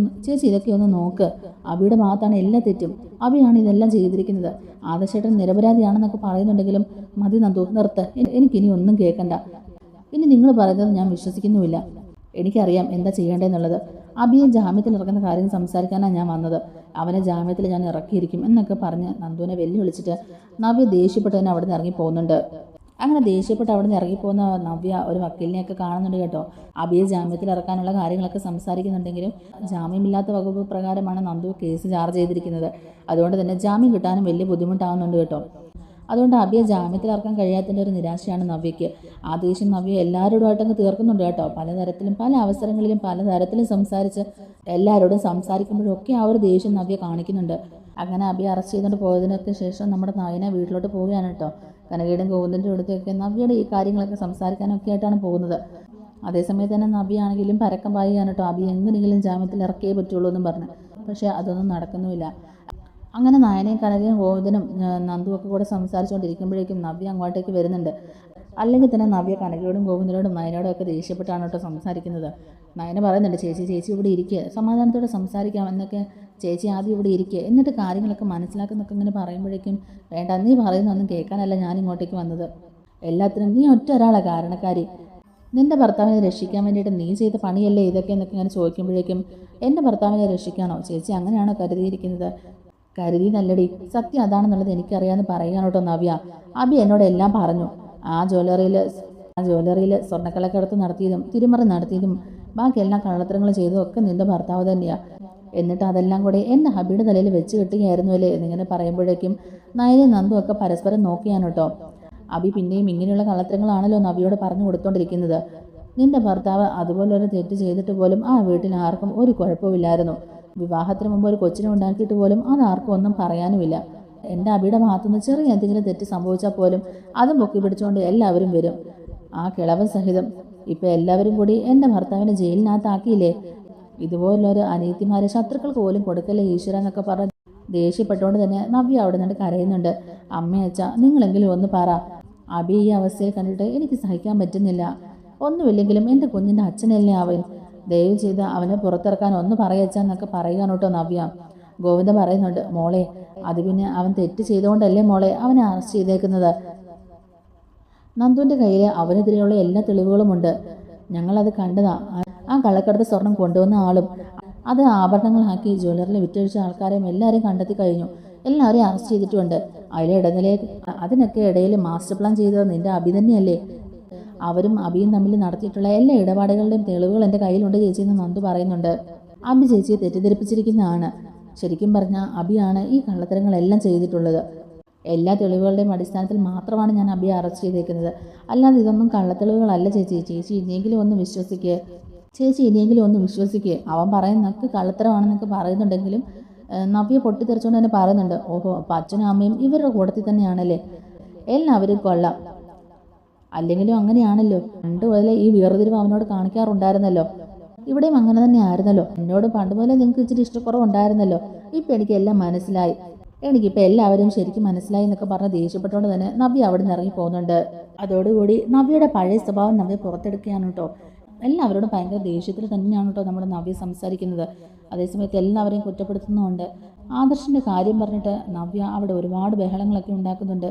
ഇതൊക്കെ ഒന്ന് നോക്ക്. അബിയുടെ ഭാഗത്താണ് എല്ലാ തെറ്റും. അബിയാണ് ഇതെല്ലാം ചെയ്തിരിക്കുന്നത്. ആദർശേട്ടൻ നിരപരാധിയാണെന്നൊക്കെ പറയുന്നുണ്ടെങ്കിലും മതി നന്ദു, നിർത്ത്. എനിക്കിനി ഒന്നും കേൾക്കണ്ട. ഇനി നിങ്ങൾ പറയുന്നത് ഞാൻ വിശ്വസിക്കുന്നുമില്ല. എനിക്കറിയാം എന്താ ചെയ്യേണ്ടതെന്നുള്ളത്. അബിയെ ജാമ്യത്തിൽ ഇറക്കുന്ന കാര്യം സംസാരിക്കാനാണ് ഞാൻ വന്നത്. അവനെ ജാമ്യത്തിൽ ഞാൻ ഇറക്കിയിരിക്കും എന്നൊക്കെ പറഞ്ഞ് നന്ദുവിനെ വെല്ലുവിളിച്ചിട്ട് നവ്യ ദേഷ്യപ്പെട്ട് തന്നെ അവിടെ നിന്ന് ഇറങ്ങി പോകുന്നുണ്ട്. അങ്ങനെ ദേഷ്യപ്പെട്ട് അവിടെ നിന്ന് ഇറങ്ങിപ്പോകുന്ന നവ്യ ഒരു വക്കീലിനെയൊക്കെ കാണുന്നുണ്ട് കേട്ടോ. അബിയെ ജാമ്യത്തിൽ ഇറക്കാനുള്ള കാര്യങ്ങളൊക്കെ സംസാരിക്കുന്നുണ്ടെങ്കിലും ജാമ്യമില്ലാത്ത വകുപ്പ് പ്രകാരമാണ് നന്ദു കേസ് ചാർജ് ചെയ്തിരിക്കുന്നത്. അതുകൊണ്ട് തന്നെ ജാമ്യം കിട്ടാനും വലിയ ബുദ്ധിമുട്ടാവുന്നുണ്ട് കേട്ടോ. അതുകൊണ്ട് അബിയെ ജാമ്യത്തിൽ ഇറക്കാൻ കഴിയാത്തതിൻ്റെ ഒരു നിരാശയാണ് നവ്യയ്ക്ക്. ആ ദേഷ്യം നവ്യ എല്ലാവരോടുമായിട്ടങ്ങ് തീർക്കുന്നുണ്ട് കേട്ടോ. പലതരത്തിലും പല അവസരങ്ങളിലും പലതരത്തിലും സംസാരിച്ച് എല്ലാവരോടും സംസാരിക്കുമ്പോഴൊക്കെ ആ ഒരു ദേഷ്യം നവ്യ കാണിക്കുന്നുണ്ട്. അങ്ങനെ അബിയെ അറസ്റ്റ് ചെയ്തുകൊണ്ട് പോയതിനൊക്കെ ശേഷം നമ്മുടെ നയന വീട്ടിലോട്ട് പോവുകയാണ് കേട്ടോ. കനകയുടെയും ഗോവിന്ദൻ്റെ അടുത്തൊക്കെ നവ്യയുടെ ഈ കാര്യങ്ങളൊക്കെ സംസാരിക്കാനൊക്കെ ആയിട്ടാണ് പോകുന്നത്. അതേസമയത്ത് തന്നെ നവ്യ ആണെങ്കിലും പരക്കം പായുകയാണ് കേട്ടോ. അബി എങ്ങനെയെങ്കിലും ജാമ്യത്തിൽ ഇറക്കിയേ പറ്റുള്ളൂ എന്നും പറഞ്ഞു. പക്ഷേ അതൊന്നും നടക്കുന്നുമില്ല. അങ്ങനെ നയനയും കനകയും ഗോവിന്ദനും നന്ദുവൊക്കെ കൂടെ സംസാരിച്ചുകൊണ്ടിരിക്കുമ്പോഴേക്കും നവ്യ അങ്ങോട്ടേക്ക് വരുന്നുണ്ട്. അല്ലെങ്കിൽ തന്നെ നവ്യ കനകയോടും ഗോവിന്ദനോടും നയനോടും ഒക്കെ ദേഷ്യപ്പെട്ടാണ് കേട്ടോ സംസാരിക്കുന്നത്. നയന പറയുന്നുണ്ട്, ചേച്ചി ഇവിടെ ഇരിക്കുക, സമാധാനത്തോടെ സംസാരിക്കാം എന്നൊക്കെ. ചേച്ചി ആദ്യം ഇവിടെ ഇരിക്കുക, എന്നിട്ട് കാര്യങ്ങളൊക്കെ മനസ്സിലാക്കുന്നൊക്കെ ഇങ്ങനെ പറയുമ്പോഴേക്കും വേണ്ട, നീ പറയുന്നൊന്നും കേൾക്കാനല്ല ഞാൻ ഇങ്ങോട്ടേക്ക് വന്നത്. എല്ലാത്തിനും നീ ഒറ്റ ഒരാളെ കാരണക്കാരി. നിൻ്റെ ഭർത്താവിനെ രക്ഷിക്കാൻ വേണ്ടിയിട്ട് നീ ചെയ്ത പണിയല്ലേ ഇതൊക്കെ എന്നൊക്കെ ഇങ്ങനെ ചോദിക്കുമ്പോഴേക്കും എൻ്റെ ഭർത്താവിനെ രക്ഷിക്കാനോ ചേച്ചി അങ്ങനെയാണോ കരുതിയിരിക്കുന്നത്? കരുതിയെന്നല്ലടി, സത്യം അതാണെന്നുള്ളത് എനിക്കറിയാമെന്ന് പറയുകയാണ് കേട്ടോ നവ്യ. അബി എന്നോട് എല്ലാം പറഞ്ഞു. ആ ജ്വല്ലറിയിൽ സ്വർണ്ണക്കള്ളക്കടത്ത് നടത്തിയതും തിരിമറി നടത്തിയതും ബാക്കി എല്ലാ കള്ളത്തരങ്ങളും ചെയ്തതും ഒക്കെ നിൻ്റെ ഭർത്താവ് തന്നെയാണ്. എന്നിട്ട് അതെല്ലാം കൂടെ എൻ്റെ ഹബിയുടെ തലയിൽ വെച്ച് കെട്ടുകയായിരുന്നു അല്ലേ എന്നിങ്ങനെ പറയുമ്പോഴേക്കും നയനെ നന്ദു ഒക്കെ പരസ്പരം നോക്കിയാണ് കേട്ടോ. അബി പിന്നെയും ഇങ്ങനെയുള്ള കള്ളത്തരങ്ങളാണല്ലോ നവ്യയോട് പറഞ്ഞു കൊടുത്തോണ്ടിരിക്കുന്നത്. നിന്റെ ഭർത്താവ് അതുപോലൊരു തെറ്റ് ചെയ്തിട്ട് പോലും ആ വീട്ടിൽ ആർക്കും ഒരു കുഴപ്പമില്ലായിരുന്നു. വിവാഹത്തിന് മുമ്പ് ഒരു കൊച്ചിനെ ഉണ്ടാക്കിയിട്ട് പോലും അതാർക്കും ഒന്നും പറയാനുമില്ല. എൻ്റെ അബിയുടെ ഭാഗത്തുനിന്ന് ചെറിയ എന്തെങ്കിലും തെറ്റ് സംഭവിച്ചാൽ പോലും അതും പൊക്കി പിടിച്ചുകൊണ്ട് എല്ലാവരും വരും. ആ കിളവൻ സഹിതം ഇപ്പം എല്ലാവരും കൂടി എൻ്റെ ഭർത്താവിനെ ജയിലിനകത്താക്കിയില്ലേ. ഇതുപോലൊരു അനീതിമാരെ ശത്രുക്കൾക്ക് പോലും കൊടുക്കല്ലേ ഈശ്വര എന്നൊക്കെ പറഞ്ഞ് ദേഷ്യപ്പെട്ടുകൊണ്ട് തന്നെ നവ്യ അവിടെ നിന്ന് കരയുന്നുണ്ട്. അമ്മയച്ഛ, നിങ്ങളെങ്കിലും ഒന്ന് പറ. അബി ഈ അവസ്ഥയിൽ കണ്ടിട്ട് എനിക്ക് സഹിക്കാൻ പറ്റുന്നില്ല. ഒന്നുമില്ലെങ്കിലും എൻ്റെ കുഞ്ഞിൻ്റെ അച്ഛനല്ലേ അവൻ. ദയവ് ചെയ്ത് അവനെ പുറത്തിറക്കാൻ ഒന്ന് പറയച്ചാന്നൊക്കെ പറയുകയാണ് കേട്ടോ നവ്യ. ഗോവിന്ദ പറയുന്നുണ്ട്, മോളെ അത് പിന്നെ അവൻ തെറ്റ് ചെയ്തുകൊണ്ടല്ലേ മോളെ അവനെ അറസ്റ്റ് ചെയ്തേക്കുന്നത്. നന്ദുവിൻ്റെ കയ്യിൽ അവനെതിരെയുള്ള എല്ലാ തെളിവുകളുമുണ്ട്. ഞങ്ങളത് കണ്ടതാ. ആ കള്ളക്കടത്ത് സ്വർണം കൊണ്ടുവന്ന ആളും അത് ആഭരണങ്ങളാക്കി ജ്വല്ലറിൽ വിറ്റഴിച്ച ആൾക്കാരെയും എല്ലാവരെയും കണ്ടെത്തി കഴിഞ്ഞു. എല്ലാവരെയും അറസ്റ്റ് ചെയ്തിട്ടുമുണ്ട്. അതിനൊക്കെ ഇടയിൽ മാസ്റ്റർ പ്ലാൻ ചെയ്തത് നിന്റെ അബി തന്നെയല്ലേ. അവരും അബിയും തമ്മിൽ നടത്തിയിട്ടുള്ള എല്ലാ ഇടപാടുകളുടെയും തെളിവുകൾ എൻ്റെ കയ്യിലുണ്ട് ചേച്ചി എന്ന് നന്ദു പറയുന്നുണ്ട്. അബി ചേച്ചിയെ തെറ്റിദ്ധരിപ്പിച്ചിരിക്കുന്നതാണ്. ശരിക്കും പറഞ്ഞാൽ അബിയാണ് ഈ കള്ളത്തരങ്ങളെല്ലാം ചെയ്തിട്ടുള്ളത്. എല്ലാ തെളിവുകളുടെയും അടിസ്ഥാനത്തിൽ മാത്രമാണ് ഞാൻ അബിയെ അറസ്റ്റ് ചെയ്തേക്കുന്നത്. അല്ലാതെ ഇതൊന്നും കള്ളത്തെളിവുകളല്ല ചേച്ചി. ചേച്ചി ഇനിയെങ്കിലും ഒന്ന് വിശ്വസിക്കുക. അവൻ പറയുന്നതൊക്കെ കള്ളത്തരമാണെന്നൊക്കെ പറയുന്നുണ്ടെങ്കിലും നവ്യ പൊട്ടിത്തെറിച്ചുകൊണ്ട് തന്നെ പറയുന്നുണ്ട്, ഓഹോ അപ്പം അച്ഛനും അമ്മയും ഇവരുടെ കൂട്ടത്തിൽ തന്നെയാണല്ലേ. എല്ലാവരും കൊള്ളാം. അല്ലെങ്കിലും അങ്ങനെയാണല്ലോ. പണ്ട് മുതലേ ഈ വേർതിരിവ് അവനോട് കാണിക്കാറുണ്ടായിരുന്നല്ലോ. ഇവിടെയും അങ്ങനെ തന്നെ ആയിരുന്നല്ലോ. എന്നോട് പണ്ട് മുതലേ നിങ്ങൾക്ക് ഇച്ചിരി ഇഷ്ടക്കുറവുണ്ടായിരുന്നല്ലോ. ഇപ്പം എനിക്കെല്ലാം മനസ്സിലായി. എനിക്കിപ്പോൾ എല്ലാവരും ശരിക്കും മനസ്സിലായി എന്നൊക്കെ പറഞ്ഞ് ദേഷ്യപ്പെട്ടുകൊണ്ട് തന്നെ നവ്യ അവിടെ നിന്ന് ഇറങ്ങി പോകുന്നുണ്ട്. അതോടുകൂടി നവ്യയുടെ പഴയ സ്വഭാവം നവ്യ പുറത്തെടുക്കുകയാണ് കേട്ടോ. എല്ലാവരോടും ഭയങ്കര ദേഷ്യത്തിൽ തന്നെയാണ് കേട്ടോ നമ്മുടെ നവ്യ സംസാരിക്കുന്നത്. അതേസമയത്ത് എല്ലാവരെയും കുറ്റപ്പെടുത്തുന്നുമുണ്ട്. ആദർശിൻ്റെ കാര്യം പറഞ്ഞിട്ട് നവ്യ അവിടെ ഒരുപാട് ബഹളങ്ങളൊക്കെ ഉണ്ടാക്കുന്നുണ്ട്.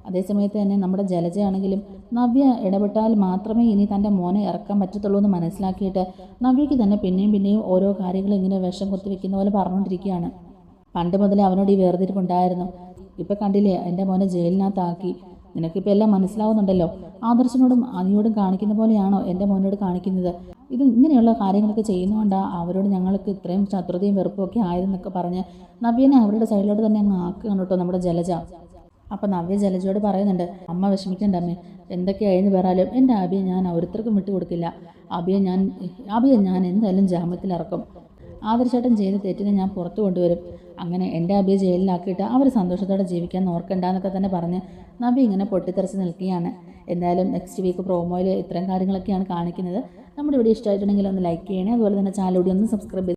അതേസമയത്ത് തന്നെ നമ്മുടെ ജലജയാണെങ്കിലും നവ്യ ഇടപെട്ടാൽ മാത്രമേ ഇനി തൻ്റെ മോനെ ഇറക്കാൻ പറ്റത്തുള്ളൂ എന്ന് മനസ്സിലാക്കിയിട്ട് നവ്യയ്ക്ക് തന്നെ പിന്നെയും ഓരോ കാര്യങ്ങൾ ഇങ്ങനെ വിഷം കുത്തിവെക്കുന്ന പോലെ പറഞ്ഞുകൊണ്ടിരിക്കുകയാണ്. പണ്ട് മുതലേ അവനോട് ഈ വേർതിരിപ്പുണ്ടായിരുന്നു. ഇപ്പം കണ്ടില്ലേ, എൻ്റെ മോനെ ജയിലിനകത്താക്കി. നിനക്കിപ്പോൾ എല്ലാം മനസ്സിലാവുന്നുണ്ടല്ലോ. ആദർശനോടും അതിയോടും കാണിക്കുന്ന പോലെയാണോ എൻ്റെ മോനോട് കാണിക്കുന്നത്? ഇത് ഇങ്ങനെയുള്ള കാര്യങ്ങളൊക്കെ ചെയ്യുന്നതുകൊണ്ടാണ് അവരോട് ഞങ്ങൾക്ക് ഇത്രയും ശത്രുതയും വെറുപ്പും ഒക്കെ ആയതെന്നൊക്കെ പറഞ്ഞ് നവ്യനെ അവരുടെ സൈഡിലോട്ട് തന്നെ അങ്ങ് ആക്കുകയാണ് കേട്ടോ നമ്മുടെ ജലജ. അപ്പം നവ്യ ജലജയോട് പറയുന്നുണ്ട്, അമ്മ വിഷമിക്കേണ്ട അമ്മേ, എന്തൊക്കെയായെന്ന് പറയാലും എൻ്റെ അബിയെ ഞാൻ ഓരോരുത്തർക്കും വിട്ടുകൊടുക്കില്ല. അബിയെ ഞാൻ എന്തായാലും ജാമ്യത്തിലിറക്കും. ആദർശേട്ടൻ ചെയ്ത തെറ്റിനെ ഞാൻ പുറത്തു കൊണ്ടുവരും. അങ്ങനെ എൻ്റെ അബിയെ ജയിലിലാക്കിയിട്ട് അവർ സന്തോഷത്തോടെ ജീവിക്കാൻ ഓർക്കണ്ടെന്നൊക്കെ തന്നെ പറഞ്ഞ് നവ്യ ഇങ്ങനെ പൊട്ടിത്തെറിച്ച് നിൽക്കുകയാണ്. എന്തായാലും നെക്സ്റ്റ് വീക്ക് പ്രോമോയിൽ ഇത്തരം കാര്യങ്ങളൊക്കെയാണ് കാണിക്കുന്നത്. നമ്മുടെ വീഡിയോ ഇഷ്ടമായിട്ടുണ്ടെങ്കിൽ ഒന്ന് ലൈക്ക് ചെയ്യണേ. അതുപോലെ തന്നെ ചാനൽ കൂടി ഒന്ന് സബ്സ്ക്രൈബ്